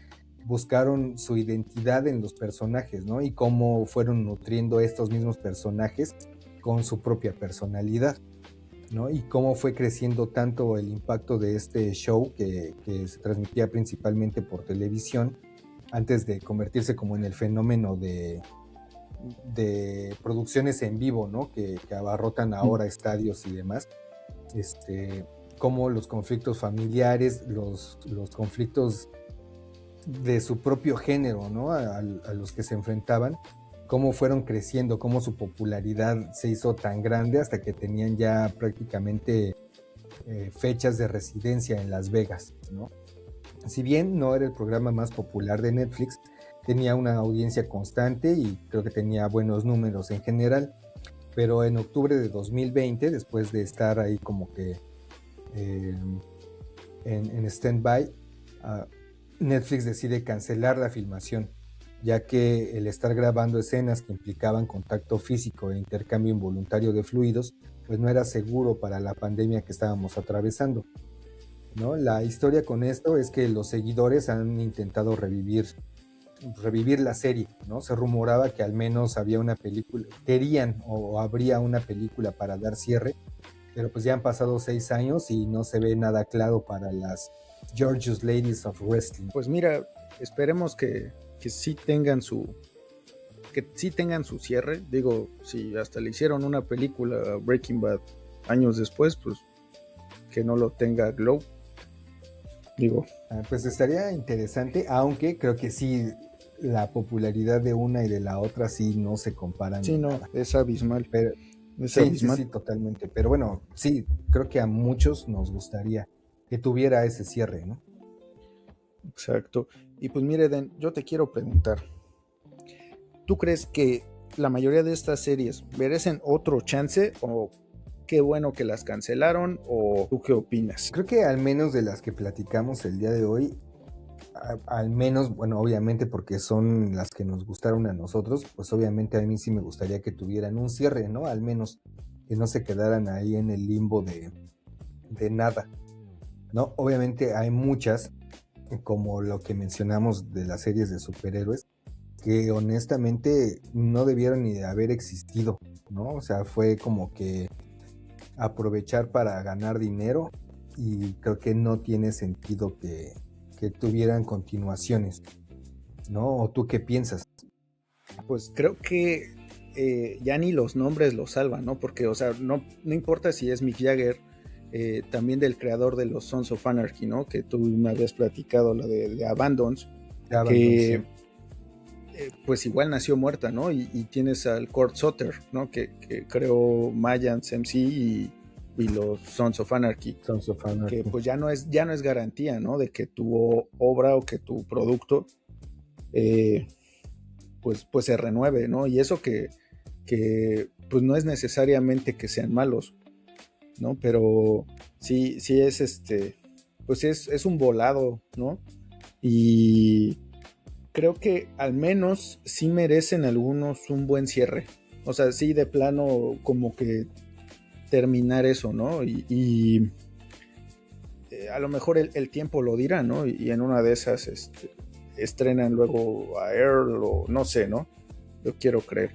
buscaron su identidad en los personajes, ¿no? Y cómo fueron nutriendo estos mismos personajes con su propia personalidad, ¿no? Y cómo fue creciendo tanto el impacto de este show que se transmitía principalmente por televisión antes de convertirse como en el fenómeno de producciones en vivo, ¿no? Que abarrotan ahora estadios y demás. Como los conflictos familiares, los conflictos de su propio género, ¿no? A los que se enfrentaban, cómo fueron creciendo, cómo su popularidad se hizo tan grande hasta que tenían ya prácticamente fechas de residencia en Las Vegas, ¿no? Si bien no era el programa más popular de Netflix, tenía una audiencia constante y creo que tenía buenos números en general, pero en octubre de 2020, después de estar ahí como que en stand-by, Netflix decide cancelar la filmación, ya que el estar grabando escenas que implicaban contacto físico e intercambio involuntario de fluidos, pues no era seguro para la pandemia que estábamos atravesando, ¿no? La historia con esto es que los seguidores han intentado revivir la serie, ¿no? Se rumoraba que al menos había una película, querían o habría una película para dar cierre, pero pues ya han pasado 6 años y no se ve nada claro para las Georgious Ladies of Wrestling. Pues mira, esperemos que sí tengan su cierre. Digo, si hasta le hicieron una película a Breaking Bad años después, pues que no lo tenga Glow. Digo, pues estaría interesante, aunque creo que sí, la popularidad de una y de la otra sí no se comparan. Sí, no, nada. Es abismal. Pero, sí, totalmente. Pero bueno, sí, creo que a muchos nos gustaría que tuviera ese cierre, ¿no? Exacto. Y pues mire, Den, yo te quiero preguntar, ¿tú crees que la mayoría de estas series merecen otro chance o qué bueno que las cancelaron, o tú qué opinas? Creo que al menos de las que platicamos el día de hoy, al menos, bueno, obviamente porque son las que nos gustaron a nosotros, pues obviamente a mí sí me gustaría que tuvieran un cierre, ¿no? Al menos que no se quedaran ahí en el limbo de nada, ¿no? Obviamente hay muchas, como lo que mencionamos de las series de superhéroes, que honestamente no debieron ni de haber existido, ¿no? O sea, fue como que aprovechar para ganar dinero y creo que no tiene sentido que tuvieran continuaciones, ¿no? ¿O tú qué piensas? Pues creo que ya ni los nombres los salvan, ¿no? Porque, o sea, no importa si es Mick Jagger, también del creador de los Sons of Anarchy, ¿no? Que tú me habías platicado, la de Abandons, que pues igual nació muerta, ¿no? Y tienes al Kurt Sutter, ¿no? Que creó Mayans MC y los Sons of Anarchy, que pues ya no es garantía, ¿no? De que tu obra o que tu producto pues se renueve, ¿no? Y eso que pues no es necesariamente que sean malos, ¿no? Pero sí es pues es un volado, ¿no? Y creo que al menos sí merecen algunos un buen cierre. O sea, sí de plano como que terminar eso, ¿no? Y a lo mejor el tiempo lo dirá, ¿no? Y en una de esas estrenan luego a Earl o no sé, ¿no? Yo quiero creer.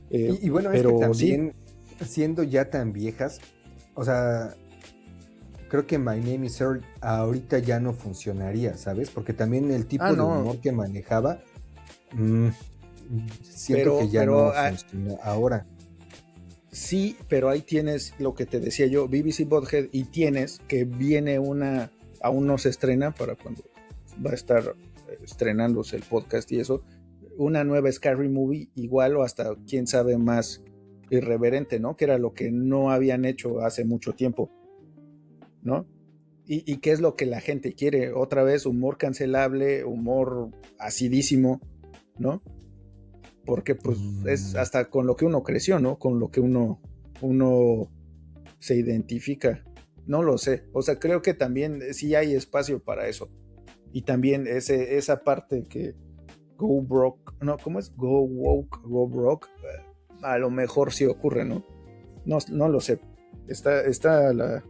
Y bueno, es que también, sí, siendo ya tan viejas, o sea, creo que My Name is Earl ahorita ya no funcionaría, ¿sabes? Porque también el tipo de humor que manejaba, siento que ya no funciona ahora. Sí, pero ahí tienes lo que te decía yo, BBC Butthead, y tienes que viene aún no se estrena para cuando va a estar estrenándose el podcast y eso, una nueva Scary Movie igual o hasta quién sabe más irreverente, ¿no? Que era lo que no habían hecho hace mucho tiempo, ¿no? ¿Y qué es lo que la gente quiere? Otra vez humor cancelable, humor acidísimo, ¿no? Porque pues es hasta con lo que uno creció, ¿no? Con lo que uno se identifica. No lo sé. O sea, creo que también sí hay espacio para eso. Y también esa parte que go broke, no, ¿cómo es? Go woke, go broke. A lo mejor sí ocurre, ¿no? No lo sé. Está la...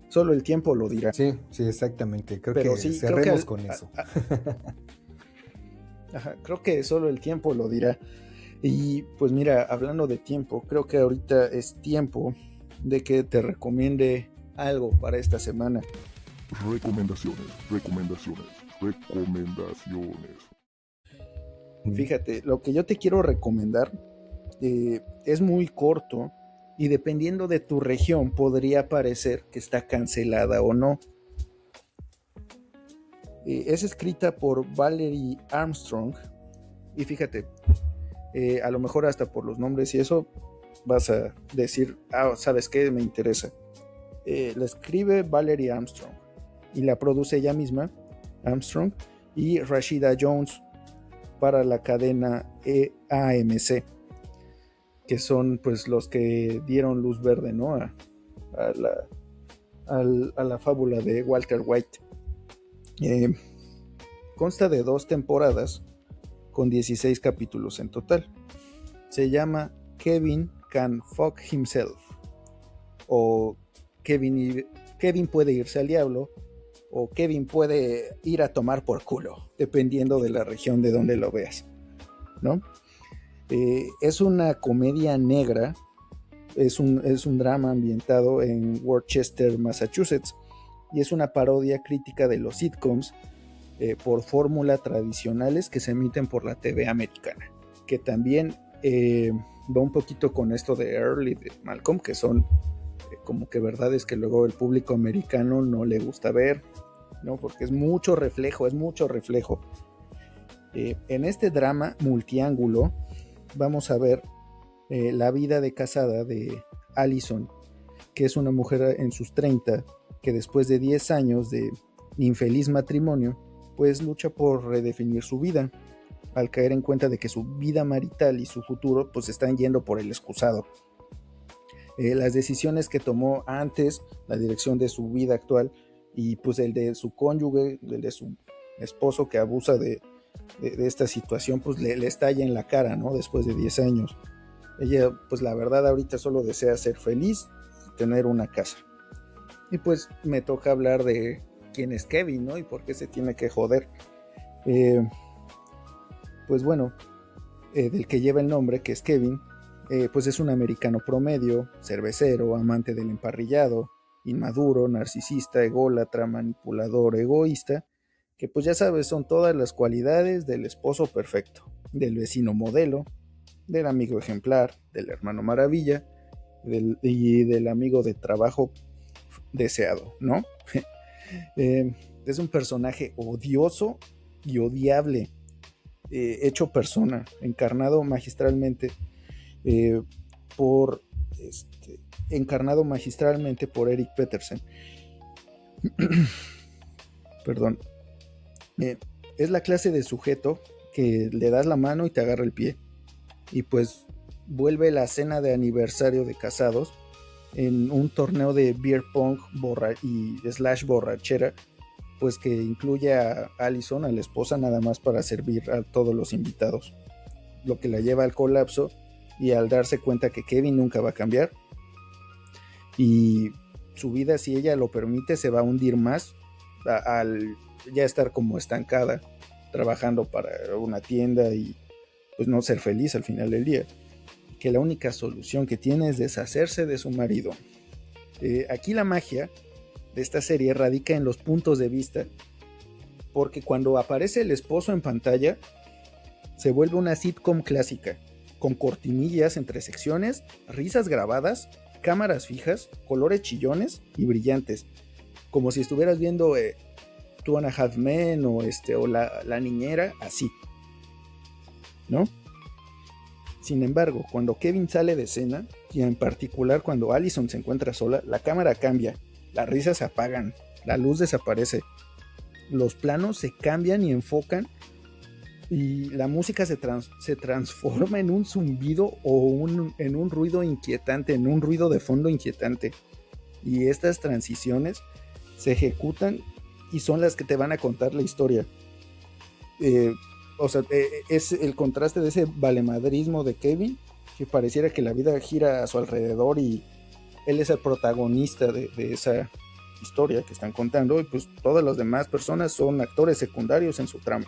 Solo el tiempo lo dirá. Sí, exactamente. Creo que sí, cerremos con eso. Ajá, creo que solo el tiempo lo dirá. Y pues mira, hablando de tiempo, creo que ahorita es tiempo de que te recomiende algo para esta semana. Recomendaciones. Fíjate, lo que yo te quiero recomendar es muy corto y dependiendo de tu región podría parecer que está cancelada o no. Es escrita por Valerie Armstrong y fíjate, a lo mejor hasta por los nombres y eso vas a decir, ¿sabes qué? Me interesa. La escribe Valerie Armstrong y la produce ella misma, Armstrong, y Rashida Jones para la cadena AMC, que son pues los que dieron luz verde, ¿no? a la fábula de Walter White. Consta de 2 temporadas con 16 capítulos en total. Se llama Kevin Can Fuck Himself, o Kevin puede irse al diablo, o Kevin puede ir a tomar por culo, dependiendo de la región de donde lo veas, ¿no? Es una comedia negra, es un drama ambientado en Worcester, Massachusetts, y es una parodia crítica de los sitcoms por fórmula tradicionales que se emiten por la TV americana, que también va un poquito con esto de Earl y de Malcolm, que son como que verdades que luego el público americano no le gusta ver, ¿no? Porque es mucho reflejo. En este drama multiángulo vamos a ver la vida de casada de Allison, que es una mujer en sus 30 que después de 10 años de infeliz matrimonio, pues lucha por redefinir su vida, al caer en cuenta de que su vida marital y su futuro pues están yendo por el excusado. Las decisiones que tomó antes, la dirección de su vida actual y pues el de su cónyuge, el de su esposo que abusa de esta situación, pues le estalla en la cara, ¿no? Después de 10 años. Ella pues la verdad ahorita solo desea ser feliz y tener una casa. Y pues me toca hablar de quién es Kevin, ¿no? Y por qué se tiene que joder. Pues bueno, del que lleva el nombre, que es Kevin, pues es un americano promedio, cervecero, amante del emparrillado, inmaduro, narcisista, ególatra, manipulador, egoísta, que pues ya sabes, son todas las cualidades del esposo perfecto, del vecino modelo, del amigo ejemplar, del hermano maravilla y del amigo de trabajo deseado, ¿no? Es un personaje odioso y odiable, hecho persona, encarnado magistralmente por encarnado magistralmente por Eric Peterson. Perdón. Es la clase de sujeto que le das la mano y te agarra el pie. Y pues vuelve la cena de aniversario de casados en un torneo de beer pong y / borrachera, pues que incluye a Allison, a la esposa, nada más para servir a todos los invitados, lo que la lleva al colapso y al darse cuenta que Kevin nunca va a cambiar y su vida, si ella lo permite, se va a hundir más al ya estar como estancada trabajando para una tienda y pues no ser feliz al final del día, que la única solución que tiene es deshacerse de su marido. Aquí la magia de esta serie radica en los puntos de vista, porque cuando aparece el esposo en pantalla se vuelve una sitcom clásica, con cortinillas entre secciones, risas grabadas, cámaras fijas, colores chillones y brillantes, como si estuvieras viendo Two and a Half Men o la niñera, así, ¿no? Sin embargo, cuando Kevin sale de escena, y en particular cuando Allison se encuentra sola, la cámara cambia, las risas se apagan, la luz desaparece, los planos se cambian y enfocan, y la música se transforma en un zumbido o en un ruido inquietante, en un ruido de fondo inquietante. Y estas transiciones se ejecutan y son las que te van a contar la historia. Es el contraste de ese valemadrismo de Kevin, que pareciera que la vida gira a su alrededor y él es el protagonista de esa historia que están contando, y pues todas las demás personas son actores secundarios en su trama.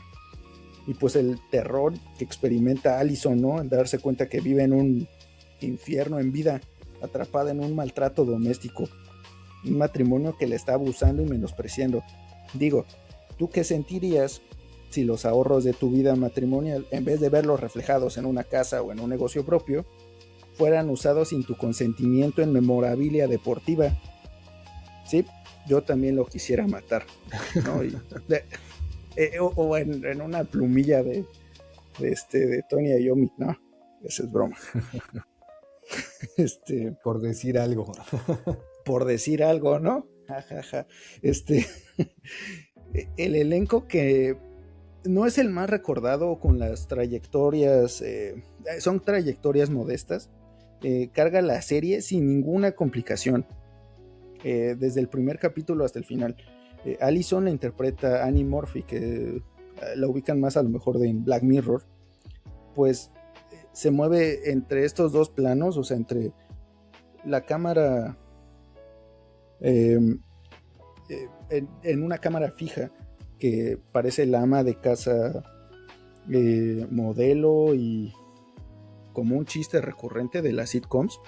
Y pues el terror que experimenta Allison, ¿no? El darse cuenta que vive en un infierno en vida, atrapada en un maltrato doméstico, un matrimonio que le está abusando y menospreciando. Digo, ¿tú qué sentirías si los ahorros de tu vida matrimonial, en vez de verlos reflejados en una casa o en un negocio propio, fueran usados sin tu consentimiento en memorabilia deportiva? Sí, yo también lo quisiera matar, ¿no? O en una plumilla de Tony Iommi, no, esa es broma. Por decir algo. Por decir algo, ¿no? Jajaja. El elenco, que no es el más recordado con las trayectorias, son trayectorias modestas, carga la serie sin ninguna complicación, desde el primer capítulo hasta el final. Allison la interpreta Annie Murphy, que la ubican más a lo mejor en Black Mirror, pues se mueve entre estos dos planos, o sea, entre la cámara en una cámara fija que parece la ama de casa, modelo y como un chiste recurrente de las sitcoms,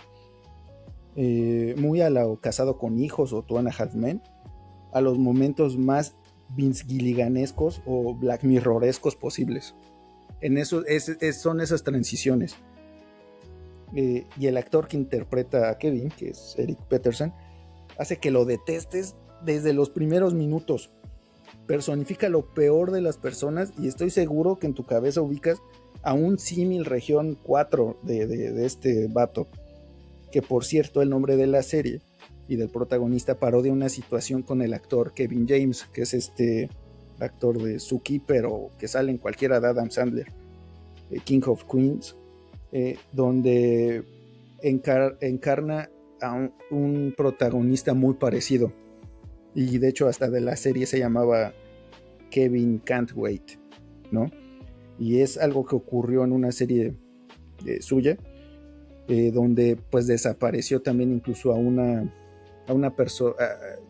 muy a la Casado con Hijos o Two and a Half Men, a los momentos más Vince Gilliganescos o Black Mirrorescos posibles. En eso son esas transiciones. Y el actor que interpreta a Kevin, que es Eric Peterson, hace que lo detestes desde los primeros minutos. Personifica lo peor de las personas, y estoy seguro que en tu cabeza ubicas a un símil región 4 de este vato, que por cierto el nombre de la serie y del protagonista parodia una situación con el actor Kevin James, que es actor de Zookeeper o que sale en cualquiera de Adam Sandler, King of Queens, donde encarna a un protagonista muy parecido, y de hecho hasta de la serie se llamaba Kevin Can't Wait, ¿no? Y es algo que ocurrió en una serie suya, donde pues desapareció también incluso a una persona,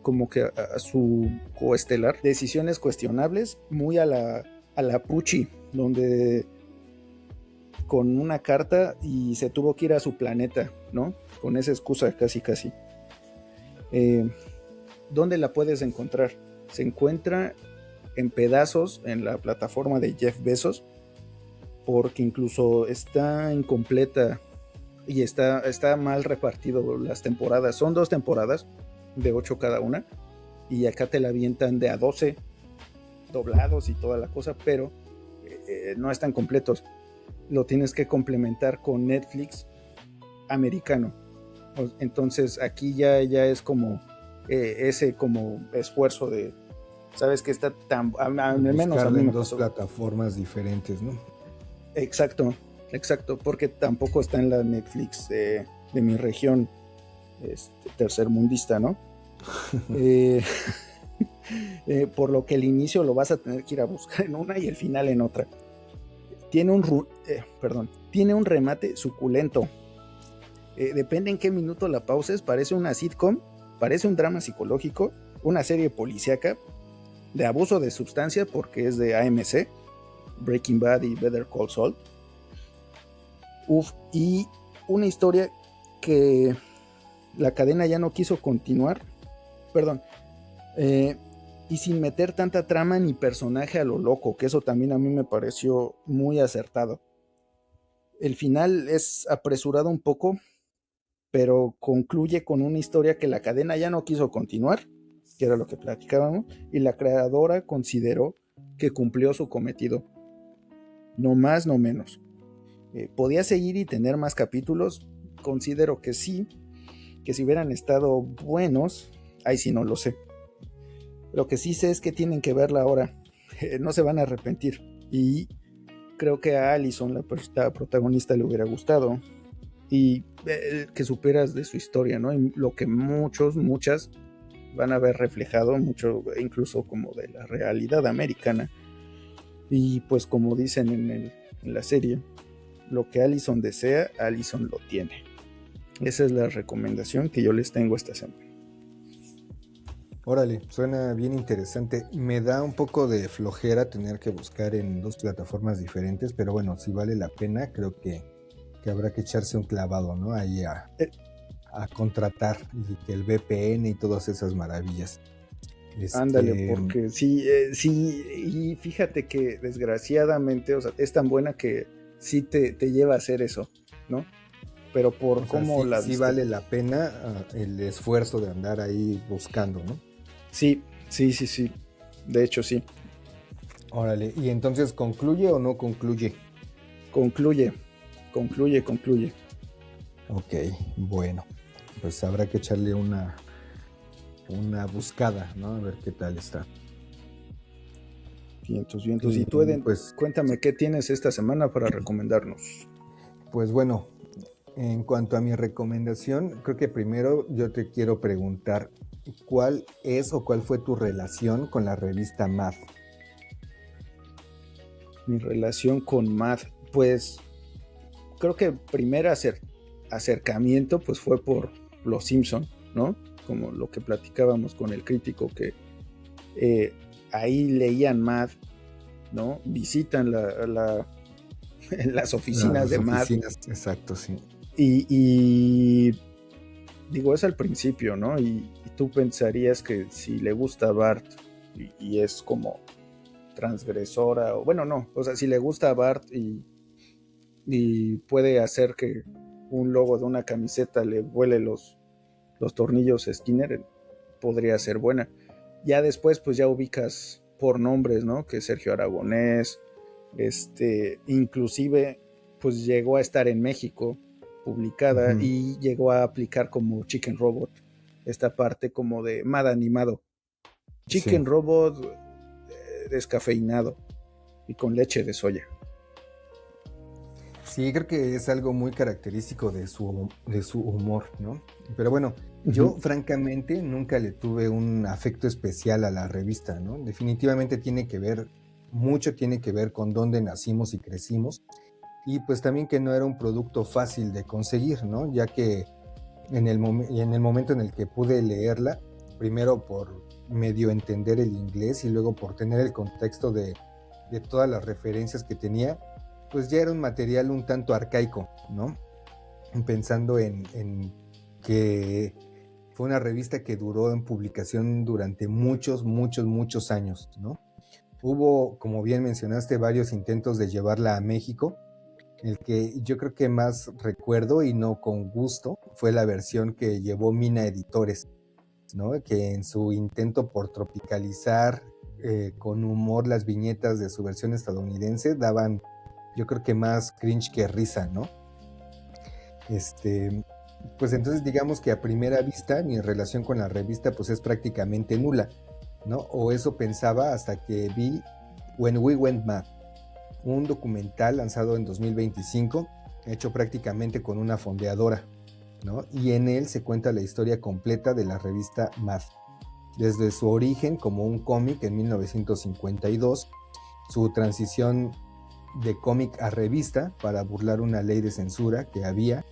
como que a su coestelar. Decisiones cuestionables, muy a la Pucci, donde con una carta y se tuvo que ir a su planeta, ¿no? Con esa excusa casi. ¿Dónde la puedes encontrar? Se encuentra en pedazos en la plataforma de Jeff Bezos, porque incluso está incompleta y está mal repartido las temporadas. Son 2 temporadas de 8 cada una, y acá te la avientan de a 12 doblados y toda la cosa, pero no están completos. Lo tienes que complementar con Netflix americano, Entonces aquí ya es como ese como esfuerzo de, sabes que está tan, al menos a Buscarla mí en me dos pasó. plataformas diferentes, ¿no? Exacto, exacto, porque tampoco está en la Netflix de mi región tercermundista, ¿no? eh, por lo que el inicio lo vas a tener que ir a buscar en una y el final en otra. Tiene tiene un remate suculento. Depende en qué minuto la pauses, parece una sitcom, parece un drama psicológico, una serie policíaca de abuso de sustancia porque es de AMC, Breaking Bad y Better Call Saul. Y una historia que la cadena ya no quiso continuar, perdón, y sin meter tanta trama ni personaje a lo loco, que eso también a mí me pareció muy acertado. El final es apresurado un poco, pero concluye con una historia que la cadena ya no quiso continuar, que era lo que platicábamos, y la creadora consideró que cumplió su cometido. No más, no menos. ¿Podía seguir y tener más capítulos? Considero que sí, que si hubieran estado buenos, ahí sí no lo sé. Lo que sí sé es que tienen que verla ahora, no se van a arrepentir. Y creo que a Allison, la protagonista, le hubiera gustado. Y que superas de su historia, ¿no? Y lo que muchas van a ver reflejado, mucho incluso como de la realidad americana. Y pues como dicen en la serie, lo que Allison desea, Allison lo tiene. Esa es la recomendación que yo les tengo esta semana. Órale, suena bien interesante. Me da un poco de flojera tener que buscar en dos plataformas diferentes, pero bueno, si vale la pena, creo que habrá que echarse un clavado, ¿no? Ahí a contratar y que el VPN y todas esas maravillas. Ándale, porque sí, y fíjate que desgraciadamente, o sea, es tan buena que sí te lleva a hacer eso, ¿no? Pero por cómo la sí vale la pena el esfuerzo de andar ahí buscando, ¿no? Sí. De hecho, sí. Órale, ¿y entonces concluye o no concluye? Concluye. Ok, bueno, pues habrá que echarle una buscada, ¿no? A ver qué tal está. Vientos. Y tú, Eden, pues, cuéntame, ¿qué tienes esta semana para recomendarnos? Pues bueno, en cuanto a mi recomendación, creo que primero yo te quiero preguntar, ¿cuál es o cuál fue tu relación con la revista Mad? Mi relación con Mad, pues creo que el primer acercamiento pues fue por Los Simpson, ¿no? Como lo que platicábamos con el crítico, que ahí leían Mad, ¿no? Visitan las oficinas de Mad. Exacto, sí. Y digo, es al principio, ¿no? Y tú pensarías que si le gusta a Bart y es como transgresora, o bueno, no, o sea, si le gusta a Bart y puede hacer que un logo de una camiseta le vuele los tornillos Skinner, podría ser buena. Ya después, pues ya ubicas por nombres, ¿no? Que Sergio Aragonés, inclusive, pues llegó a estar en México publicada y llegó a aplicar como Chicken Robot, esta parte como de Mad animado. Chicken Robot descafeinado y con leche de soya. Sí, creo que es algo muy característico de su humor, ¿no? Pero bueno, yo francamente nunca le tuve un afecto especial a la revista, ¿no? Definitivamente mucho tiene que ver con dónde nacimos y crecimos, y pues también que no era un producto fácil de conseguir, ¿no? Ya que en el momento en el que pude leerla, primero por medio entender el inglés y luego por tener el contexto de todas las referencias que tenía, pues ya era un material un tanto arcaico, ¿no? Pensando en que fue una revista que duró en publicación durante muchos años, ¿no? Hubo, como bien mencionaste, varios intentos de llevarla a México. El que yo creo que más recuerdo, y no con gusto, fue la versión que llevó Mina Editores, ¿no? Que en su intento por tropicalizar con humor las viñetas de su versión estadounidense daban, yo creo que más cringe que risa, ¿no? pues entonces digamos que a primera vista mi relación con la revista pues es prácticamente nula, ¿no? O eso pensaba hasta que vi When We Went Mad, un documental lanzado en 2025, hecho prácticamente con una fondeadora, ¿no? Y en él se cuenta la historia completa de la revista Mad, desde su origen como un cómic en 1952, su transición de cómic a revista para burlar una ley de censura que había,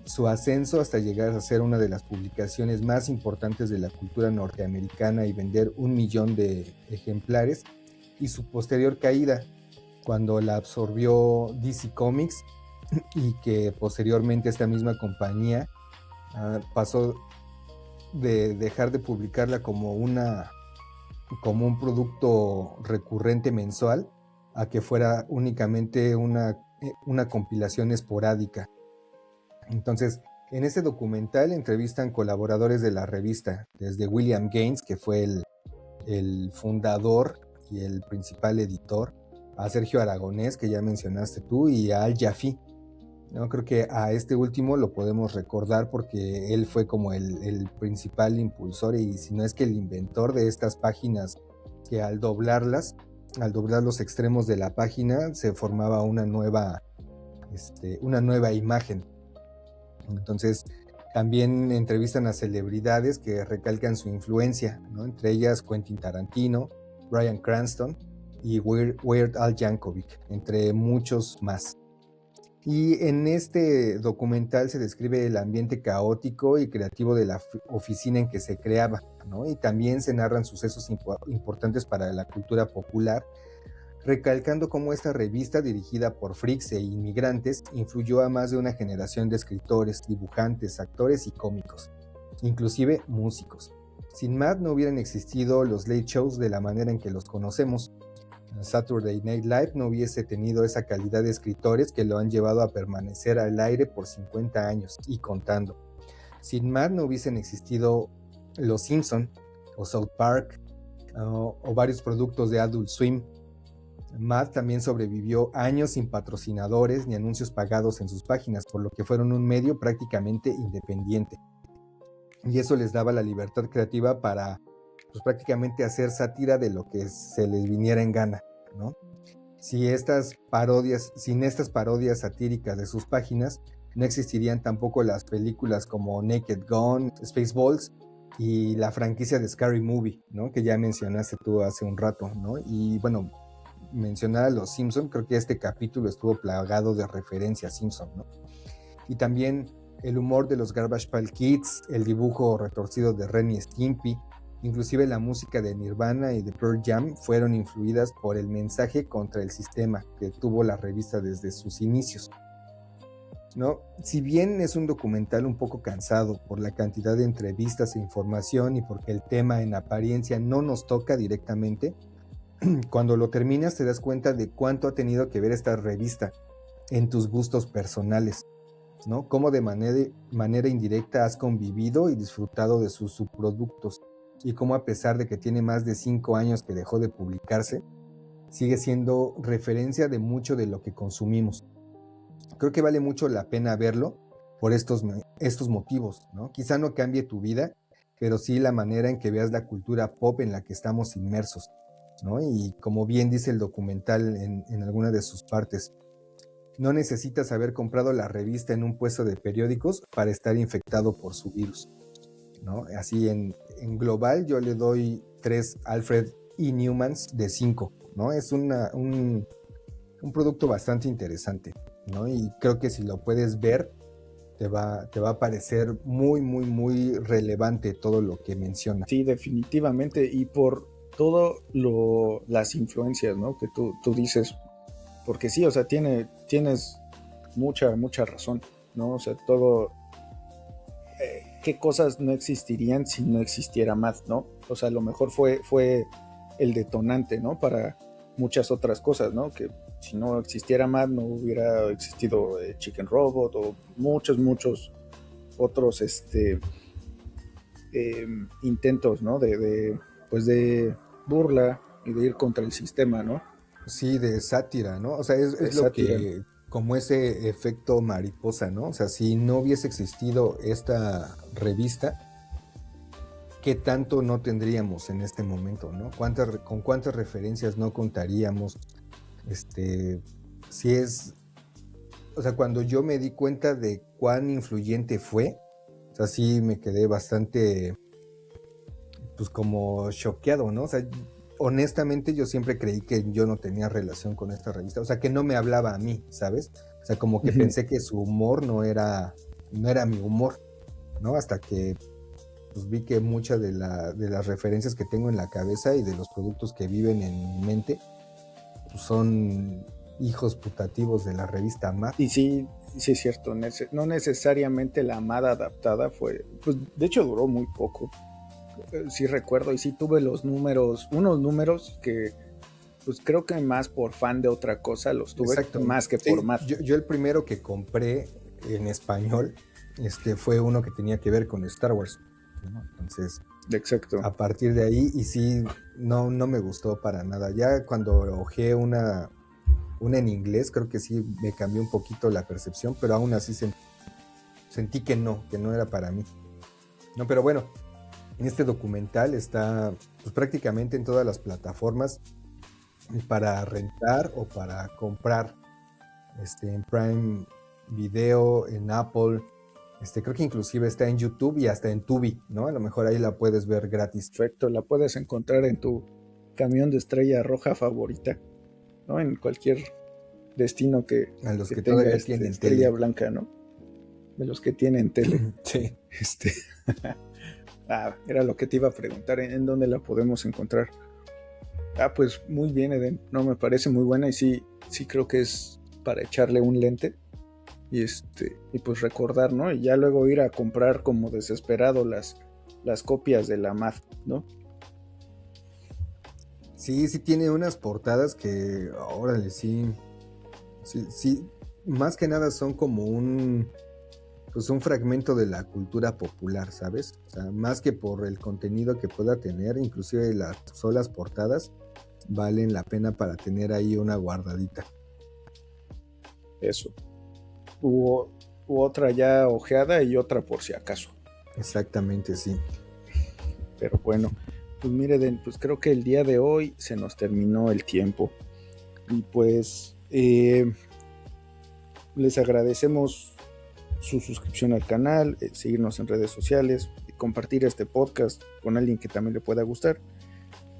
su ascenso hasta llegar a ser una de las publicaciones más importantes de la cultura norteamericana y vender 1 millón de ejemplares, y su posterior caída cuando la absorbió DC Comics y que posteriormente esta misma compañía pasó de dejar de publicarla como un producto recurrente mensual a que fuera únicamente una compilación esporádica. Entonces, en este documental entrevistan colaboradores de la revista, desde William Gaines, que fue el fundador y el principal editor, a Sergio Aragonés, que ya mencionaste tú, y a Al Jaffee, ¿no? Creo que a este último lo podemos recordar porque él fue como el principal impulsor, y si no es que el inventor de estas páginas, que al doblar los extremos de la página se formaba una nueva imagen. Entonces también entrevistan a celebridades que recalcan su influencia, ¿no? Entre ellas Quentin Tarantino, Bryan Cranston y Weird Al Yankovic, entre muchos más. Y en este documental se describe el ambiente caótico y creativo de la oficina en que se creaba, ¿no? Y también se narran sucesos importantes para la cultura popular, recalcando cómo esta revista, dirigida por freaks e inmigrantes, influyó a más de una generación de escritores, dibujantes, actores y cómicos, inclusive músicos. Sin Mad no hubieran existido los late shows de la manera en que los conocemos. Saturday Night Live no hubiese tenido esa calidad de escritores que lo han llevado a permanecer al aire por 50 años y contando. Sin Mad no hubiesen existido Los Simpson o South Park o varios productos de Adult Swim. Mad también sobrevivió años sin patrocinadores ni anuncios pagados en sus páginas, por lo que fueron un medio prácticamente independiente. Y eso les daba la libertad creativa para pues, prácticamente hacer sátira de lo que se les viniera en gana, ¿no? Sin estas parodias satíricas de sus páginas, no existirían tampoco las películas como Naked Gun, Spaceballs y la franquicia de Scary Movie, ¿no? Que ya mencionaste tú hace un rato, ¿no? Y bueno, mencionar a los Simpson, creo que este capítulo estuvo plagado de referencias a Simpson, ¿no? Y también el humor de los Garbage Pail Kids, el dibujo retorcido de Ren y Stimpy, inclusive la música de Nirvana y de Pearl Jam fueron influidas por el mensaje contra el sistema que tuvo la revista desde sus inicios, ¿no? Si bien es un documental un poco cansado por la cantidad de entrevistas e información y porque el tema en apariencia no nos toca directamente, cuando lo terminas te das cuenta de cuánto ha tenido que ver esta revista en tus gustos personales, ¿no? Cómo de manera indirecta has convivido y disfrutado de sus subproductos, y cómo a pesar de que tiene más de 5 años que dejó de publicarse, sigue siendo referencia de mucho de lo que consumimos. Creo que vale mucho la pena verlo por estos motivos, ¿no? Quizá no cambie tu vida, pero sí la manera en que veas la cultura pop en la que estamos inmersos, ¿no? Y como bien dice el documental en alguna de sus partes, no necesitas haber comprado la revista en un puesto de periódicos para estar infectado por su virus, ¿no? Así en global yo le doy 3 Alfred E. Newmans de 5, ¿no? Es un producto bastante interesante, ¿no? Y creo que si lo puedes ver te va a parecer muy, muy, muy relevante todo lo que menciona. Sí, definitivamente, y por todo las influencias, ¿no? Que tú dices, porque sí, o sea, tienes mucha razón, ¿no? O sea, todo, qué cosas no existirían si no existiera Mad, ¿no? O sea, a lo mejor fue el detonante, ¿no? Para muchas otras cosas, ¿no? Que si no existiera Mad no hubiera existido Chicken Robot o muchos otros intentos, ¿no? De burla y de ir contra el sistema, ¿no? Sí, de sátira, ¿no? O sea, es lo que como ese efecto mariposa, ¿no? O sea, si no hubiese existido esta revista, ¿qué tanto no tendríamos en este momento, ¿no? ¿Con cuántas referencias no contaríamos? Si es, o sea, cuando yo me di cuenta de cuán influyente fue, o sea, sí me quedé bastante, pues como choqueado, ¿no? O sea, honestamente yo siempre creí que yo no tenía relación con esta revista, o sea, que no me hablaba a mí, ¿sabes? O sea, como que pensé que su humor no era mi humor, ¿no? Hasta que pues vi que muchas de las referencias que tengo en la cabeza y de los productos que viven en mi mente pues son hijos putativos de la revista Mad. Y sí, sí es cierto, no necesariamente la Amada adaptada fue, pues de hecho duró muy poco, sí recuerdo, y sí tuve unos números que pues creo que más por fan de otra cosa los tuve. Exacto. Más que por Mad. Yo el primero que compré en español fue uno que tenía que ver con Star Wars, ¿no? Entonces, exacto, a partir de ahí, y sí, no me gustó para nada. Ya cuando hojeé una en inglés, creo que sí me cambió un poquito la percepción, pero aún así sentí que no era para mí. No, pero bueno, este documental está pues, prácticamente en todas las plataformas para rentar o para comprar, en Prime Video, en Apple, creo que inclusive está en YouTube y hasta en Tubi, ¿no? A lo mejor ahí la puedes ver gratis. Perfecto, la puedes encontrar en tu camión de estrella roja favorita, ¿no? En cualquier destino que tenga tienen estrella blanca, ¿no? De los que tienen tele. Sí. Era lo que te iba a preguntar, ¿en dónde la podemos encontrar? Pues muy bien, Eden, no, me parece muy buena y sí creo que es para echarle un lente y pues recordar, ¿no? Y ya luego ir a comprar como desesperado las copias de la Mad, ¿no? Sí tiene unas portadas que, órale, sí, más que nada son como un fragmento de la cultura popular, ¿sabes? O sea, más que por el contenido que pueda tener, inclusive las solas portadas valen la pena para tener ahí una guardadita. Eso. Hubo otra ya ojeada y otra por si acaso. Exactamente, sí. Pero bueno, pues miren, pues creo que el día de hoy se nos terminó el tiempo. Y pues les agradecemos su suscripción al canal, seguirnos en redes sociales, compartir este podcast con alguien que también le pueda gustar.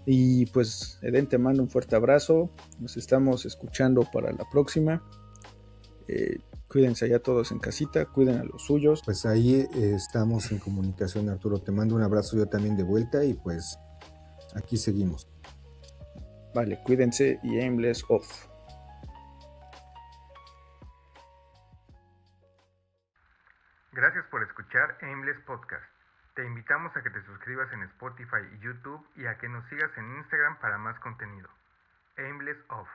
Y pues Eden, te mando un fuerte abrazo, nos estamos escuchando para la próxima. Cuídense allá todos en casita, cuiden a los suyos. Pues ahí estamos en comunicación, Arturo, te mando un abrazo yo también de vuelta y pues aquí seguimos. Vale, cuídense y aimless off. Gracias por escuchar Aimless Podcast. Te invitamos a que te suscribas en Spotify y YouTube y a que nos sigas en Instagram para más contenido. Aimless Off.